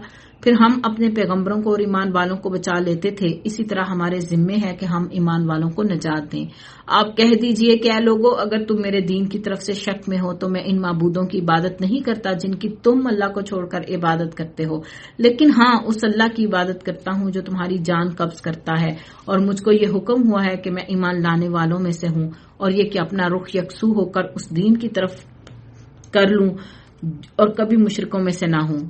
پھر ہم اپنے پیغمبروں کو اور ایمان والوں کو بچا لیتے تھے، اسی طرح ہمارے ذمے ہے کہ ہم ایمان والوں کو نجات دیں۔ آپ کہہ دیجئے کہ اے لوگو، اگر تم میرے دین کی طرف سے شک میں ہو تو میں ان معبودوں کی عبادت نہیں کرتا جن کی تم اللہ کو چھوڑ کر عبادت کرتے ہو، لیکن ہاں اس اللہ کی عبادت کرتا ہوں جو تمہاری جان قبض کرتا ہے، اور مجھ کو یہ حکم ہوا ہے کہ میں ایمان لانے والوں میں سے ہوں، اور یہ کہ اپنا رخ یکسو ہو کر اس دین کی طرف کر لوں اور کبھی مشرکوں میں سے نہ ہوں۔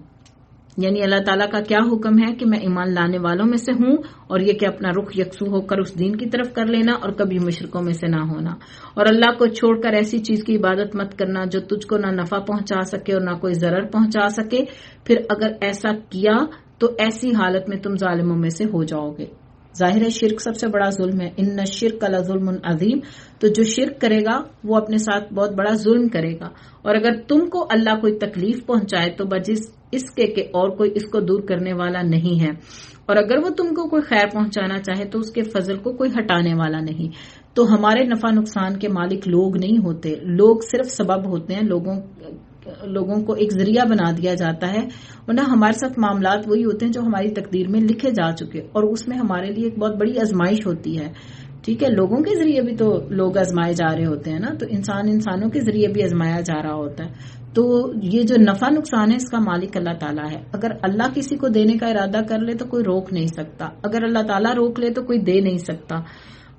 یعنی اللہ تعالیٰ کا کیا حکم ہے کہ میں ایمان لانے والوں میں سے ہوں، اور یہ کہ اپنا رخ یکسو ہو کر اس دین کی طرف کر لینا اور کبھی مشرکوں میں سے نہ ہونا، اور اللہ کو چھوڑ کر ایسی چیز کی عبادت مت کرنا جو تجھ کو نہ نفع پہنچا سکے اور نہ کوئی ضرر پہنچا سکے۔ پھر اگر ایسا کیا تو ایسی حالت میں تم ظالموں میں سے ہو جاؤ گے۔ ظاہر ہے شرک سب سے بڑا ظلم ہے، ان الشرک لظلم عظیم۔ تو جو شرک کرے گا وہ اپنے ساتھ بہت بڑا ظلم کرے گا، اور اگر تم کو اللہ کوئی تکلیف پہنچائے تو بجز اس کے کہ اور کوئی اس کو دور کرنے والا نہیں ہے، اور اگر وہ تم کو کوئی خیر پہنچانا چاہے تو اس کے فضل کو کوئی ہٹانے والا نہیں۔ تو ہمارے نفع نقصان کے مالک لوگ نہیں ہوتے، لوگ صرف سبب ہوتے ہیں، لوگوں کو ایک ذریعہ بنا دیا جاتا ہے، ورنہ ہمارے ساتھ معاملات وہی ہوتے ہیں جو ہماری تقدیر میں لکھے جا چکے، اور اس میں ہمارے لیے ایک بہت بڑی آزمائش ہوتی ہے۔ ٹھیک ہے، لوگوں کے ذریعے بھی تو لوگ آزمائے جا رہے ہوتے ہیں نا، تو انسانوں کے ذریعے بھی آزمایا جا رہا ہوتا ہے۔ تو یہ جو نفع نقصان ہے اس کا مالک اللہ تعالیٰ ہے۔ اگر اللہ کسی کو دینے کا ارادہ کر لے تو کوئی روک نہیں سکتا، اگر اللہ تعالیٰ روک لے تو کوئی دے نہیں سکتا۔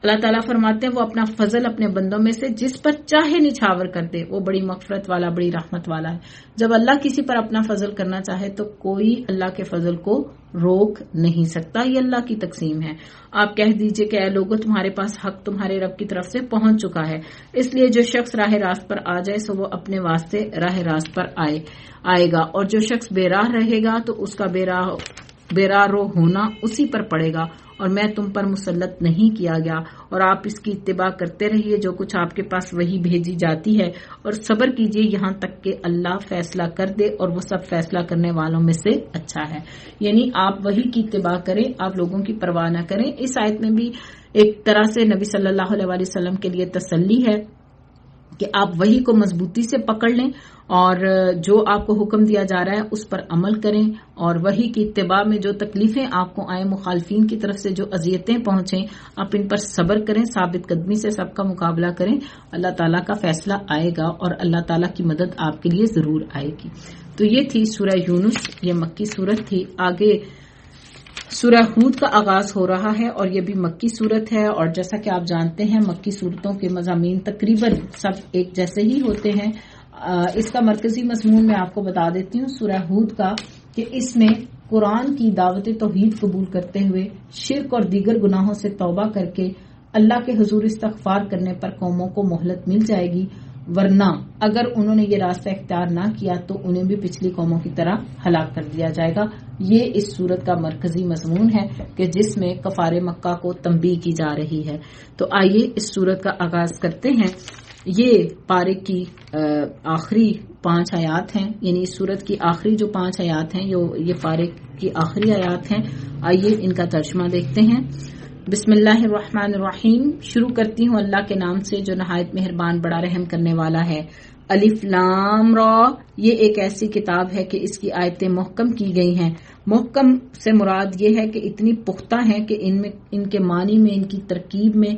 اللہ تعالیٰ فرماتے ہیں وہ اپنا فضل اپنے بندوں میں سے جس پر چاہے نچھاور کر دے، وہ بڑی مغفرت والا، بڑی رحمت والا ہے۔ جب اللہ کسی پر اپنا فضل کرنا چاہے تو کوئی اللہ کے فضل کو روک نہیں سکتا، یہ اللہ کی تقسیم ہے۔ آپ کہہ دیجئے کہ اے لوگو تمہارے پاس حق تمہارے رب کی طرف سے پہنچ چکا ہے، اس لیے جو شخص راہ راست پر آ جائے سو وہ اپنے واسطے راہ راست پر آئے گا، اور جو شخص بے راہ رہے گا تو اس کا بے راہ رو ہونا اسی پر پڑے گا، اور میں تم پر مسلط نہیں کیا گیا، اور آپ اس کی اتباع کرتے رہیے جو کچھ آپ کے پاس وہی بھیجی جاتی ہے، اور صبر کیجیے یہاں تک کہ اللہ فیصلہ کر دے، اور وہ سب فیصلہ کرنے والوں میں سے اچھا ہے۔ یعنی آپ وہی کی اتباع کریں، آپ لوگوں کی پرواہ نہ کریں۔ اس آیت میں بھی ایک طرح سے نبی صلی اللہ علیہ وسلم کے لیے تسلی ہے کہ آپ وحی کو مضبوطی سے پکڑ لیں اور جو آپ کو حکم دیا جا رہا ہے اس پر عمل کریں، اور وحی کی اتباع میں جو تکلیفیں آپ کو آئیں، مخالفین کی طرف سے جو اذیتیں پہنچیں، آپ ان پر صبر کریں، ثابت قدمی سے سب کا مقابلہ کریں، اللہ تعالیٰ کا فیصلہ آئے گا اور اللہ تعالیٰ کی مدد آپ کے لیے ضرور آئے گی۔ تو یہ تھی سورہ یونس، یہ مکی صورت تھی۔ آگے سورہ ہود کا آغاز ہو رہا ہے اور یہ بھی مکی صورت ہے، اور جیسا کہ آپ جانتے ہیں مکی صورتوں کے مضامین تقریباً سب ایک جیسے ہی ہوتے ہیں۔ اس کا مرکزی مضمون میں آپ کو بتا دیتی ہوں سورہ ہود کا، کہ اس میں قرآن کی دعوت توحید قبول کرتے ہوئے شرک اور دیگر گناہوں سے توبہ کر کے اللہ کے حضور استغفار کرنے پر قوموں کو مہلت مل جائے گی، ورنہ اگر انہوں نے یہ راستہ اختیار نہ کیا تو انہیں بھی پچھلی قوموں کی طرح ہلاک کر دیا جائے گا۔ یہ اس سورت کا مرکزی مضمون ہے کہ جس میں کفار مکہ کو تنبیہ کی جا رہی ہے۔ تو آئیے اس سورت کا آغاز کرتے ہیں۔ یہ پارے کی آخری 5 آیات ہیں، یعنی اس سورت کی آخری جو 5 آیات ہیں یہ پارے کی آخری آیات ہیں۔ آئیے ان کا ترجمہ دیکھتے ہیں۔ بسم اللہ الرحمن الرحیم، شروع کرتی ہوں اللہ کے نام سے جو نہایت مہربان بڑا رحم کرنے والا ہے۔ الف لام را، یہ ایک ایسی کتاب ہے کہ اس کی آیتیں محکم کی گئی ہیں۔ محکم سے مراد یہ ہے کہ اتنی پختہ ہیں کہ ان کے معنی میں، ان کی ترکیب میں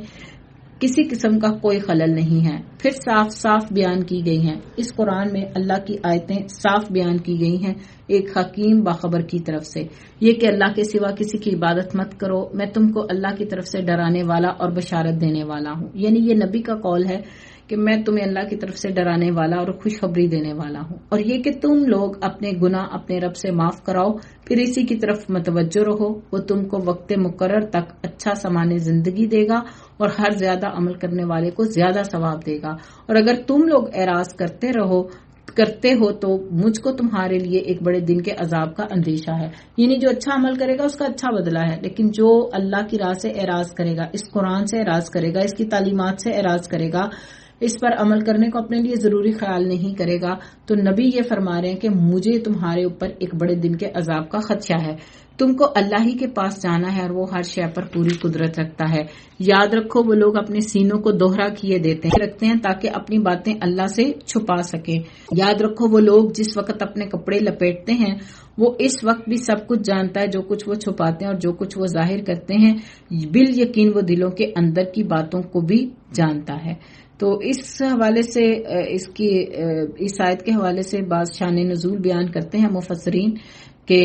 کسی قسم کا کوئی خلل نہیں ہے، پھر صاف صاف بیان کی گئی ہیں۔ اس قرآن میں اللہ کی آیتیں صاف بیان کی گئی ہیں ایک حکیم باخبر کی طرف سے، یہ کہ اللہ کے سوا کسی کی عبادت مت کرو، میں تم کو اللہ کی طرف سے ڈرانے والا اور بشارت دینے والا ہوں۔ یعنی یہ نبی کا قول ہے کہ میں تمہیں اللہ کی طرف سے ڈرانے والا اور خوشخبری دینے والا ہوں، اور یہ کہ تم لوگ اپنے گناہ اپنے رب سے معاف کراؤ، پھر اسی کی طرف متوجہ رہو، وہ تم کو وقت مقرر تک اچھا سامان زندگی دے گا اور ہر زیادہ عمل کرنے والے کو زیادہ ثواب دے گا، اور اگر تم لوگ اعراض کرتے ہو تو مجھ کو تمہارے لیے ایک بڑے دن کے عذاب کا اندیشہ ہے۔ یعنی جو اچھا عمل کرے گا اس کا اچھا بدلہ ہے، لیکن جو اللہ کی راہ سے اعراض کرے گا، اس قرآن سے اعراض کرے گا، اس کی تعلیمات سے اعراض کرے گا، اس پر عمل کرنے کو اپنے لیے ضروری خیال نہیں کرے گا، تو نبی یہ فرما رہے ہیں کہ مجھے تمہارے اوپر ایک بڑے دن کے عذاب کا خدشہ ہے۔ تم کو اللہ ہی کے پاس جانا ہے اور وہ ہر شے پر پوری قدرت رکھتا ہے۔ یاد رکھو وہ لوگ اپنے سینوں کو دوہرا کیے رکھتے ہیں تاکہ اپنی باتیں اللہ سے چھپا سکیں۔ یاد رکھو وہ لوگ جس وقت اپنے کپڑے لپیٹتے ہیں وہ اس وقت بھی سب کچھ جانتا ہے، جو کچھ وہ چھپاتے ہیں اور جو کچھ وہ ظاہر کرتے ہیں، بالیقین وہ دلوں کے اندر کی باتوں کو بھی جانتا ہے۔ تو اس حوالے سے اس آیت کے حوالے سے بعض شان نزول بیان کرتے ہیں مفسرین کہ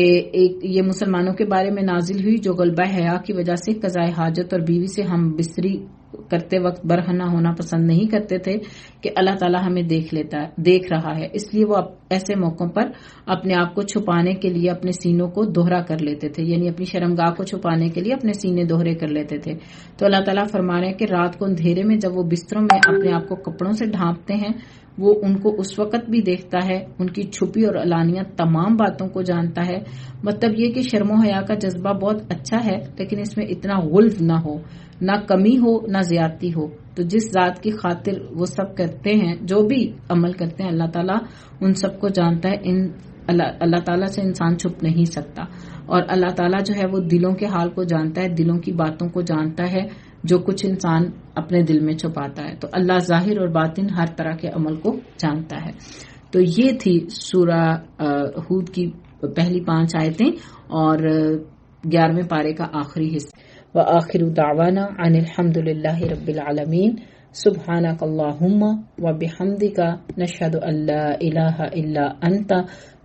یہ مسلمانوں کے بارے میں نازل ہوئی جو غلبہ حیا کی وجہ سے قضاء حاجت اور بیوی سے ہم بستری کرتے وقت برہنہ ہونا پسند نہیں کرتے تھے کہ اللہ تعالیٰ ہمیں دیکھ رہا ہے، اس لیے وہ ایسے موقعوں پر اپنے آپ کو چھپانے کے لیے اپنے سینوں کو دوہرا کر لیتے تھے، یعنی اپنی شرمگاہ کو چھپانے کے لیے اپنے سینے دوہرے کر لیتے تھے۔ تو اللہ تعالیٰ فرما رہے ہیں کہ رات کو اندھیرے میں جب وہ بستروں میں اپنے آپ کو کپڑوں سے ڈھانپتے ہیں وہ ان کو اس وقت بھی دیکھتا ہے، ان کی چھپی اور علانیہ تمام باتوں کو جانتا ہے۔ مطلب یہ کہ شرم و حیا کا جذبہ بہت اچھا ہے، لیکن اس میں اتنا غلظ نہ ہو، نہ کمی ہو نہ زیادتی ہو۔ تو جس ذات کی خاطر وہ سب کرتے ہیں، جو بھی عمل کرتے ہیں، اللہ تعالیٰ ان سب کو جانتا ہے۔ اللہ تعالیٰ سے انسان چھپ نہیں سکتا، اور اللہ تعالیٰ جو ہے وہ دلوں کے حال کو جانتا ہے، دلوں کی باتوں کو جانتا ہے، جو کچھ انسان اپنے دل میں چھپاتا ہے۔ تو اللہ ظاہر اور باطن ہر طرح کے عمل کو جانتا ہے۔ تو یہ تھی سورہ ہود کی پہلی 5 آیتیں اور 11ویں پارے کا آخری حصہ۔ وآخر دعوانا ان الحمد للہ رب العالمین، سبحانک اللہم وبحمدک، نشہد ان لا الہ الا انت،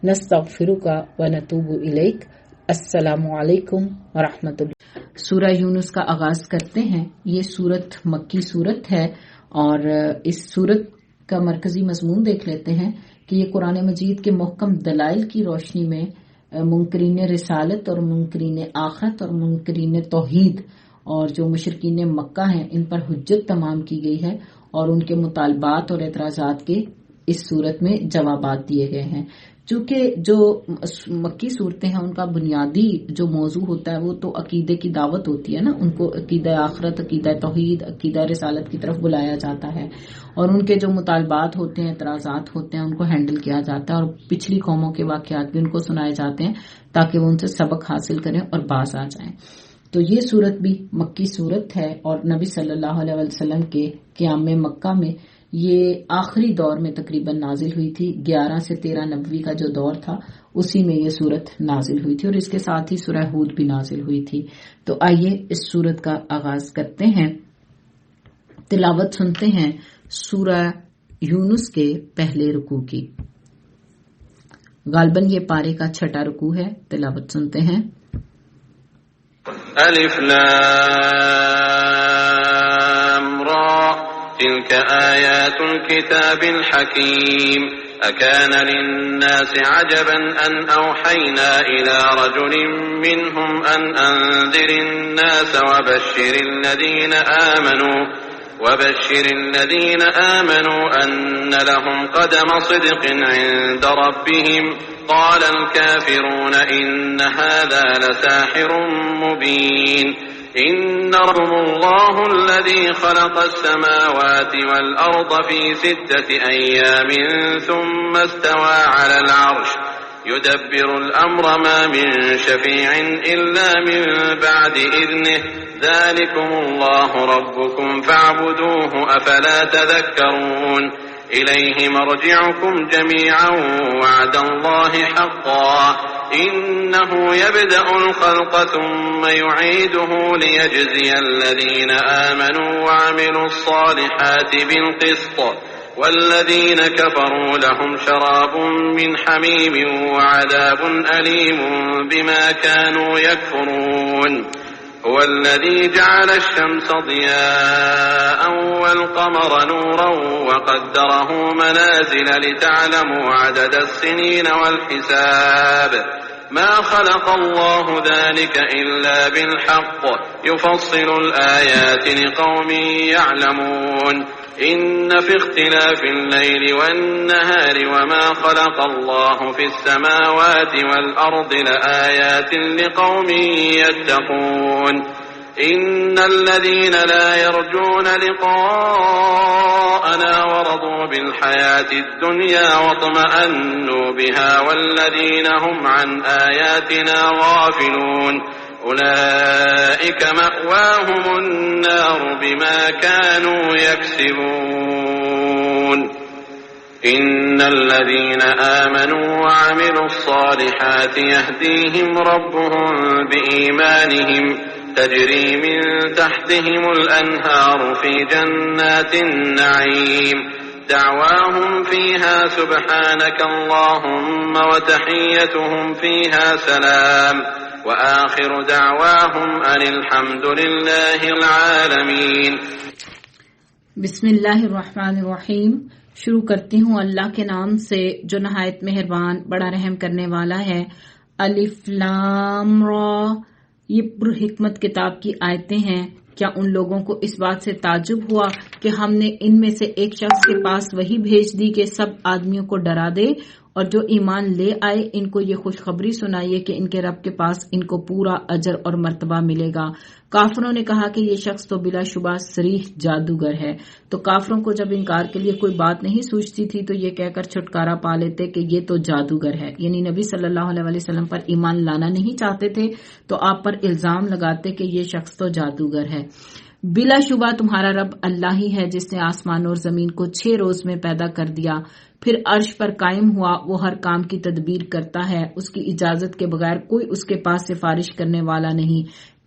نستغفرک ونتوب الیک۔ السلام علیکم ورحمۃ اللہ۔ سورہ یونس کا آغاز کرتے ہیں. یہ سورت مکی سورت ہے اور اس سورت کا مرکزی مضمون دیکھ لیتے ہیں کہ یہ قرآن مجید کے محکم دلائل کی روشنی میں منکرین رسالت اور منکرین آخرت اور منکرین توحید اور جو مشرکین مکہ ہیں ان پر حجت تمام کی گئی ہے اور ان کے مطالبات اور اعتراضات کے اس صورت میں جوابات دیے گئے ہیں. چونکہ جو مکی صورتیں ہیں ان کا بنیادی جو موضوع ہوتا ہے وہ تو عقیدے کی دعوت ہوتی ہے نا، ان کو عقیدہ آخرت، عقیدہ توحید، عقیدہ رسالت کی طرف بلایا جاتا ہے اور ان کے جو مطالبات ہوتے ہیں، اعتراضات ہوتے ہیں، ان کو ہینڈل کیا جاتا ہے اور پچھلی قوموں کے واقعات بھی ان کو سنائے جاتے ہیں تاکہ وہ ان سے سبق حاصل کریں اور باز آ جائیں. تو یہ صورت بھی مکی صورت ہے اور نبی صلی اللہ علیہ وسلم کے قیام مکہ میں یہ آخری دور میں تقریباً نازل ہوئی تھی. 11 سے 13 نبوی کا جو دور تھا اسی میں یہ صورت نازل ہوئی تھی اور اس کے ساتھ ہی سورہ ہود بھی نازل ہوئی تھی. تو آئیے اس صورت کا آغاز کرتے ہیں. تلاوت سنتے ہیں سورہ یونس کے پہلے رکوع کی. غالباً یہ پارے کا 6واں رکوع ہے. تلاوت سنتے ہیں. الف لام را تلك آيات الكتاب الحكيم أكان للناس عجبا أن أوحينا إلى رجل منهم أن أنذر الناس وبشر الذين آمنوا أن لهم قدم صدق عند ربهم قال الكافرون إن هذا لساحر مبين إن ربكم الله الذي خلق السماوات والأرض في 6 أيام ثم استوى على العرش يدبر الأمر ما من شفيع إلا من بعد إذنه ذلكم الله ربكم فاعبدوه أفلا تذكرون إليه مرجعكم جميعا وعد الله حقا إنه يبدأ الخلق ثم يعيده ليجزي الذين آمنوا وعملوا الصالحات بالقسط والذين كفروا لهم شراب من حميم وعذاب أليم بما كانوا يكفرون هو الذي جعل الشمس ضياء والقمر نورا وقدره منازل لتعلموا عدد السنين والحساب ما خلق الله ذلك إلا بالحق يفصل الآيات لقوم يعلمون إن في اختلاف الليل والنهار وما خلق الله في السماوات والأرض لآيات لقوم يتقون إن الذين لا يرجون لقاءنا ورضوا بالحياة الدنيا واطمأنوا بها والذين هم عن آياتنا غافلون أولئك مأواهم النار بما كانوا يكسبون إن الذين آمنوا وعملوا الصالحات يهديهم ربهم بإيمانهم تجري من تحتهم الأنهار في جنات النعيم دعواهم فيها سبحانك اللهم وتحيتهم فيها سلام وآخر دعواهم أن الحمد لله العالمين. بسم اللہ الرحمن الرحیم. شروع کرتی ہوں اللہ کے نام سے جو نہایت مہربان بڑا رحم کرنے والا ہے. الف لام را، یہ پر حکمت کتاب کی آیتیں ہیں. کیا ان لوگوں کو اس بات سے تعجب ہوا کہ ہم نے ان میں سے ایک شخص کے پاس وحی بھیج دی کہ سب آدمیوں کو ڈرا دے اور جو ایمان لے آئے ان کو یہ خوشخبری سنائیے کہ ان کے رب کے پاس ان کو پورا اجر اور مرتبہ ملے گا. کافروں نے کہا کہ یہ شخص تو بلا شبہ صریح جادوگر ہے. تو کافروں کو جب انکار کے لیے کوئی بات نہیں سوچتی تھی تو یہ کہہ کر چھٹکارا پا لیتے کہ یہ تو جادوگر ہے، یعنی نبی صلی اللہ علیہ وسلم پر ایمان لانا نہیں چاہتے تھے تو آپ پر الزام لگاتے کہ یہ شخص تو جادوگر ہے. بلا شبہ تمہارا رب اللہ ہی ہے جس نے آسمان اور زمین کو 6 روز میں پیدا کر دیا، پھر عرش پر قائم ہوا. وہ ہر کام کی تدبیر کرتا ہے، اس کی اجازت کے بغیر کوئی اس کے پاس سفارش کرنے والا نہیں.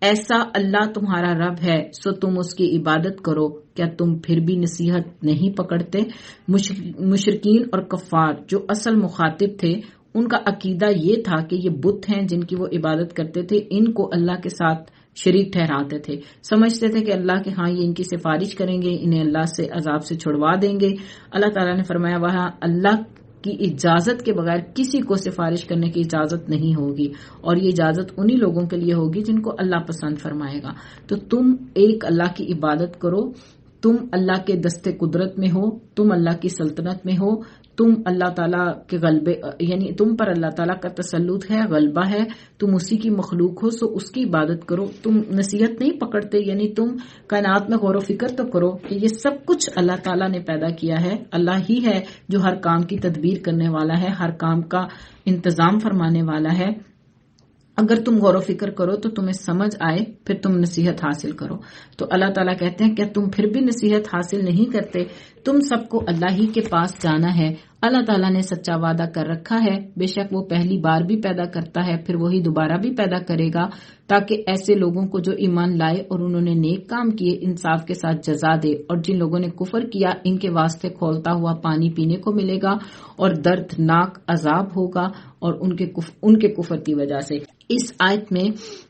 ایسا اللہ تمہارا رب ہے سو تم اس کی عبادت کرو. کیا تم پھر بھی نصیحت نہیں پکڑتے؟ مشرکین اور کفار جو اصل مخاطب تھے ان کا عقیدہ یہ تھا کہ یہ بت ہیں جن کی وہ عبادت کرتے تھے، ان کو اللہ کے ساتھ شریک ٹھہراتے تھے، سمجھتے تھے کہ اللہ کے ہاں یہ ان کی سفارش کریں گے، انہیں اللہ سے عذاب سے چھڑوا دیں گے۔ اللہ تعالیٰ نے فرمایا وہاں اللہ کی اجازت کے بغیر کسی کو سفارش کرنے کی اجازت نہیں ہوگی، اور یہ اجازت انہی لوگوں کے لیے ہوگی جن کو اللہ پسند فرمائے گا۔ تو تم ایک اللہ کی عبادت کرو، تم اللہ کے دستے قدرت میں ہو، تم اللہ کی سلطنت میں ہو، تم اللہ تعالیٰ کے غلبے یعنی تم پر اللہ تعالیٰ کا تسلط ہے، غلبہ ہے، تم اسی کی مخلوق ہو، سو اس کی عبادت کرو۔ تم نصیحت نہیں پکڑتے، یعنی تم کائنات میں غور و فکر تو کرو کہ یہ سب کچھ اللہ تعالیٰ نے پیدا کیا ہے، اللہ ہی ہے جو ہر کام کی تدبیر کرنے والا ہے، ہر کام کا انتظام فرمانے والا ہے۔ اگر تم غور و فکر کرو تو تمہیں سمجھ آئے، پھر تم نصیحت حاصل کرو۔ تو اللہ تعالیٰ کہتے ہیں کہ تم پھر بھی نصیحت حاصل نہیں کرتے؟ تم سب کو اللہ ہی کے پاس جانا ہے۔ اللہ تعالیٰ نے سچا وعدہ کر رکھا ہے، بے شک وہ پہلی بار بھی پیدا کرتا ہے، پھر وہی دوبارہ بھی پیدا کرے گا، تاکہ ایسے لوگوں کو جو ایمان لائے اور انہوں نے نیک کام کیے انصاف کے ساتھ جزا دے، اور جن لوگوں نے کفر کیا ان کے واسطے کھولتا ہوا پانی پینے کو ملے گا اور دردناک عذاب ہوگا اور ان کے کفر کی وجہ سے۔ اس آیت میں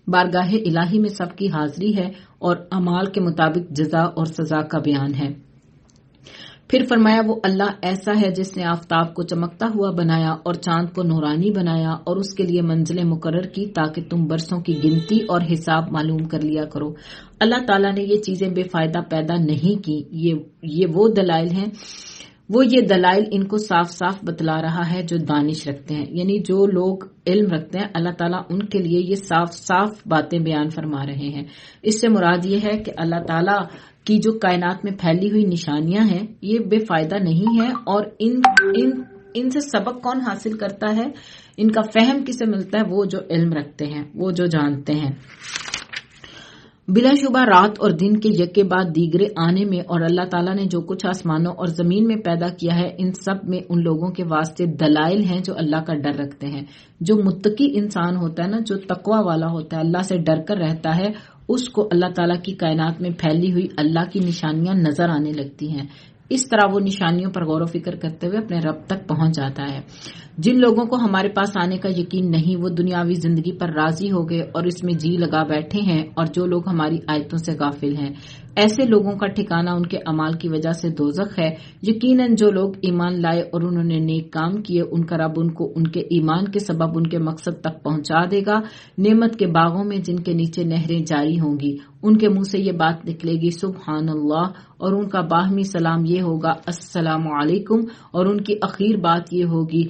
بارگاہ الہی میں سب کی حاضری ہے اور اعمال کے مطابق جزا اور سزا کا بیان ہے۔ پھر فرمایا وہ اللہ ایسا ہے جس نے آفتاب کو چمکتا ہوا بنایا اور چاند کو نورانی بنایا اور اس کے لیے منزلیں مقرر کی تاکہ تم برسوں کی گنتی اور حساب معلوم کر لیا کرو۔ اللہ تعالیٰ نے یہ چیزیں بے فائدہ پیدا نہیں کی، یہ وہ دلائل ہیں، وہ یہ دلائل ان کو صاف صاف بتلا رہا ہے جو دانش رکھتے ہیں، یعنی جو لوگ علم رکھتے ہیں اللہ تعالیٰ ان کے لیے یہ صاف صاف باتیں بیان فرما رہے ہیں۔ اس سے مراد یہ ہے کہ اللہ تعالیٰ کی جو کائنات میں پھیلی ہوئی نشانیاں ہیں یہ بے فائدہ نہیں ہے، اور ان سے سبق کون حاصل کرتا ہے، ان کا فہم کسے ملتا ہے؟ وہ جو علم رکھتے ہیں، وہ جو جانتے ہیں۔ بلا شبہ رات اور دن کے یکے بعد دیگرے آنے میں اور اللہ تعالیٰ نے جو کچھ آسمانوں اور زمین میں پیدا کیا ہے ان سب میں ان لوگوں کے واسطے دلائل ہیں جو اللہ کا ڈر رکھتے ہیں۔ جو متقی انسان ہوتا ہے نا، جو تقوی والا ہوتا ہے، اللہ سے ڈر کر رہتا ہے، اس کو اللہ تعالیٰ کی کائنات میں پھیلی ہوئی اللہ کی نشانیاں نظر آنے لگتی ہیں۔ اس طرح وہ نشانیوں پر غور و فکر کرتے ہوئے اپنے رب تک پہنچ جاتا ہے۔ جن لوگوں کو ہمارے پاس آنے کا یقین نہیں وہ دنیاوی زندگی پر راضی ہو گئے اور اس میں جی لگا بیٹھے ہیں، اور جو لوگ ہماری آیتوں سے غافل ہیں ایسے لوگوں کا ٹھکانہ ان کے اعمال کی وجہ سے دوزخ ہے۔ یقیناً جو لوگ ایمان لائے اور انہوں نے نیک کام کیے ان کا رب ان کو ان کے ایمان کے سبب ان کے مقصد تک پہنچا دے گا، نعمت کے باغوں میں جن کے نیچے نہریں جاری ہوں گی۔ ان کے منہ سے یہ بات نکلے گی سبحان اللہ، اور ان کا باہمی سلام یہ ہوگا السلام علیکم، اور ان کی اخیر بات یہ ہوگی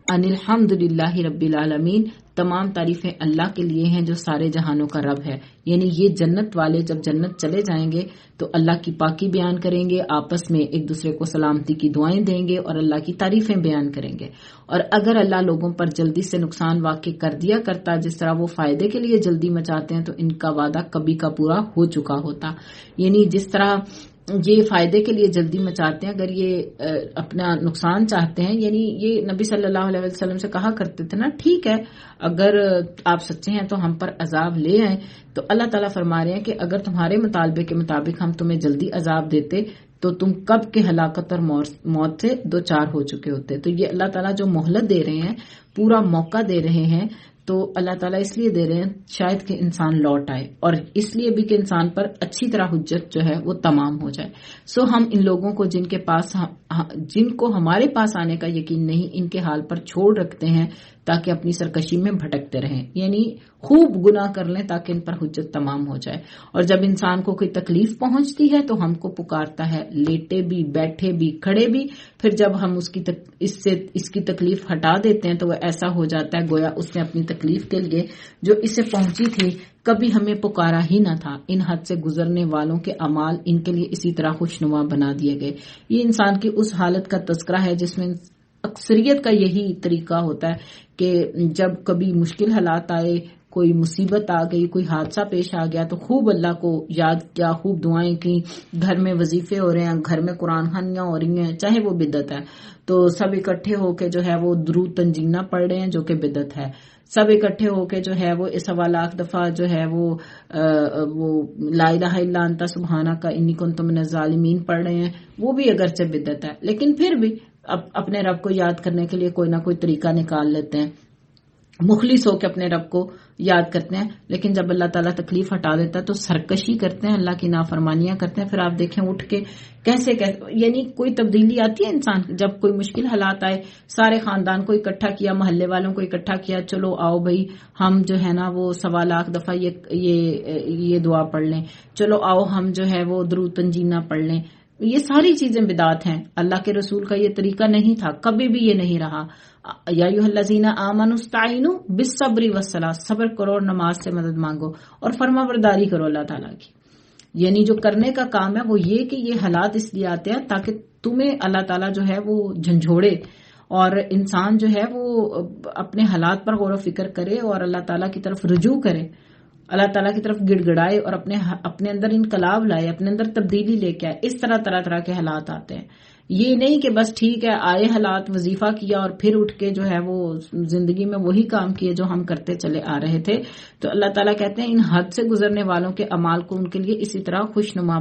ان الحمد للہ رب العالمین، تمام تعریفیں اللہ کے لیے ہیں جو سارے جہانوں کا رب ہے۔ یعنی یہ جنت والے جب جنت چلے جائیں گے تو اللہ کی پاکی بیان کریں گے، آپس میں ایک دوسرے کو سلامتی کی دعائیں دیں گے اور اللہ کی تعریفیں بیان کریں گے۔ اور اگر اللہ لوگوں پر جلدی سے نقصان واقع کر دیا کرتا جس طرح وہ فائدے کے لیے جلدی مچاتے ہیں تو ان کا وعدہ کبھی کا پورا ہو چکا ہوتا۔ یعنی جس طرح یہ فائدے کے لیے جلدی مچاتے ہیں، اگر یہ اپنا نقصان چاہتے ہیں، یعنی یہ نبی صلی اللہ علیہ وسلم سے کہا کرتے تھے نا، ٹھیک ہے اگر آپ سچے ہیں تو ہم پر عذاب لے آئیں، تو اللہ تعالیٰ فرما رہے ہیں کہ اگر تمہارے مطالبے کے مطابق ہم تمہیں جلدی عذاب دیتے تو تم کب کے ہلاکت اور موت سے دوچار ہو چکے ہوتے۔ تو یہ اللہ تعالیٰ جو مہلت دے رہے ہیں، پورا موقع دے رہے ہیں، تو اللہ تعالیٰ اس لیے دے رہے ہیں شاید کہ انسان لوٹ آئے، اور اس لیے بھی کہ انسان پر اچھی طرح حجت جو ہے وہ تمام ہو جائے۔ سو ہم ان لوگوں کو جن کو ہمارے پاس آنے کا یقین نہیں، ان کے حال پر چھوڑ رکھتے ہیں تاکہ اپنی سرکشی میں بھٹکتے رہیں، یعنی خوب گناہ کر لیں تاکہ ان پر حجت تمام ہو جائے۔ اور جب انسان کو کوئی تکلیف پہنچتی ہے تو ہم کو پکارتا ہے، لیٹے بھی، بیٹھے بھی، کھڑے بھی، پھر جب ہم اس کی تکلیف ہٹا دیتے ہیں تو وہ ایسا ہو جاتا ہے گویا اس نے اپنی تکلیف کے لیے جو اسے پہنچی تھی کبھی ہمیں پکارا ہی نہ تھا۔ ان حد سے گزرنے والوں کے اعمال ان کے لیے اسی طرح خوشنما بنا دیے گئے۔ یہ انسان کی اس حالت کا تذکرہ ہے جس میں اکثریت کا یہی طریقہ ہوتا ہے کہ جب کبھی مشکل حالات آئے، کوئی مصیبت آ گئی، کوئی حادثہ پیش آ گیا تو خوب اللہ کو یاد کیا، خوب دعائیں کی، گھر میں وظیفے ہو رہے ہیں، گھر میں قرآن خوانیاں ہو رہی ہیں، چاہے وہ بدعت ہے تو سب اکٹھے ہو کے جو ہے وہ درود تنجینہ پڑھ رہے ہیں جو کہ بدعت ہے، سب اکٹھے ہو کے جو ہے وہ 1.25 لاکھ دفعہ جو ہے وہ لا الہ الا انت سبحانک انی کنت من الظالمین پڑھ رہے ہیں، وہ بھی اگرچہ بدعت ہے لیکن پھر بھی اپنے رب کو یاد کرنے کے لیے کوئی نہ کوئی طریقہ نکال لیتے ہیں۔ مخلص ہو کے اپنے رب کو یاد کرتے ہیں، لیکن جب اللہ تعالیٰ تکلیف ہٹا دیتا ہے تو سرکشی کرتے ہیں، اللہ کی نافرمانیاں کرتے ہیں. پھر آپ دیکھیں اٹھ کے کیسے یعنی کوئی تبدیلی آتی ہے انسان جب کوئی مشکل حالات آئے، سارے خاندان کو اکٹھا کیا، محلے والوں کو اکٹھا کیا، چلو آؤ بھائی ہم جو ہے نا وہ 1.25 لاکھ دفعہ یہ دعا پڑھ لیں، چلو آؤ ہم جو ہے وہ درود تنجینہ پڑھ لیں. یہ ساری چیزیں بدعت ہیں، اللہ کے رسول کا یہ طریقہ نہیں تھا، کبھی بھی یہ نہیں رہا. یا ایھا الذین آمنوا استعینوا بالصبر والصلاۃ، صبر کرو اور نماز سے مدد مانگو اور فرما برداری کرو اللہ تعالیٰ کی. یعنی جو کرنے کا کام ہے وہ یہ کہ یہ حالات اس لیے آتے ہیں تاکہ تمہیں اللہ تعالیٰ جو ہے وہ جھنجھوڑے اور انسان جو ہے وہ اپنے حالات پر غور و فکر کرے اور اللہ تعالیٰ کی طرف رجوع کرے، اللہ تعالیٰ کی طرف گڑ گڑائے اور اپنے اندر انقلاب لائے، اپنے اندر تبدیلی لے کے آئے. اس طرح کے حالات آتے ہیں. یہ نہیں کہ بس ٹھیک ہے آئے حالات، وظیفہ کیا اور پھر اٹھ کے جو ہے وہ زندگی میں وہی کام کیے جو ہم کرتے چلے آ رہے تھے. تو اللہ تعالیٰ کہتے ہیں ان حد سے گزرنے والوں کے اعمال کو ان کے لیے اسی طرح خوشنما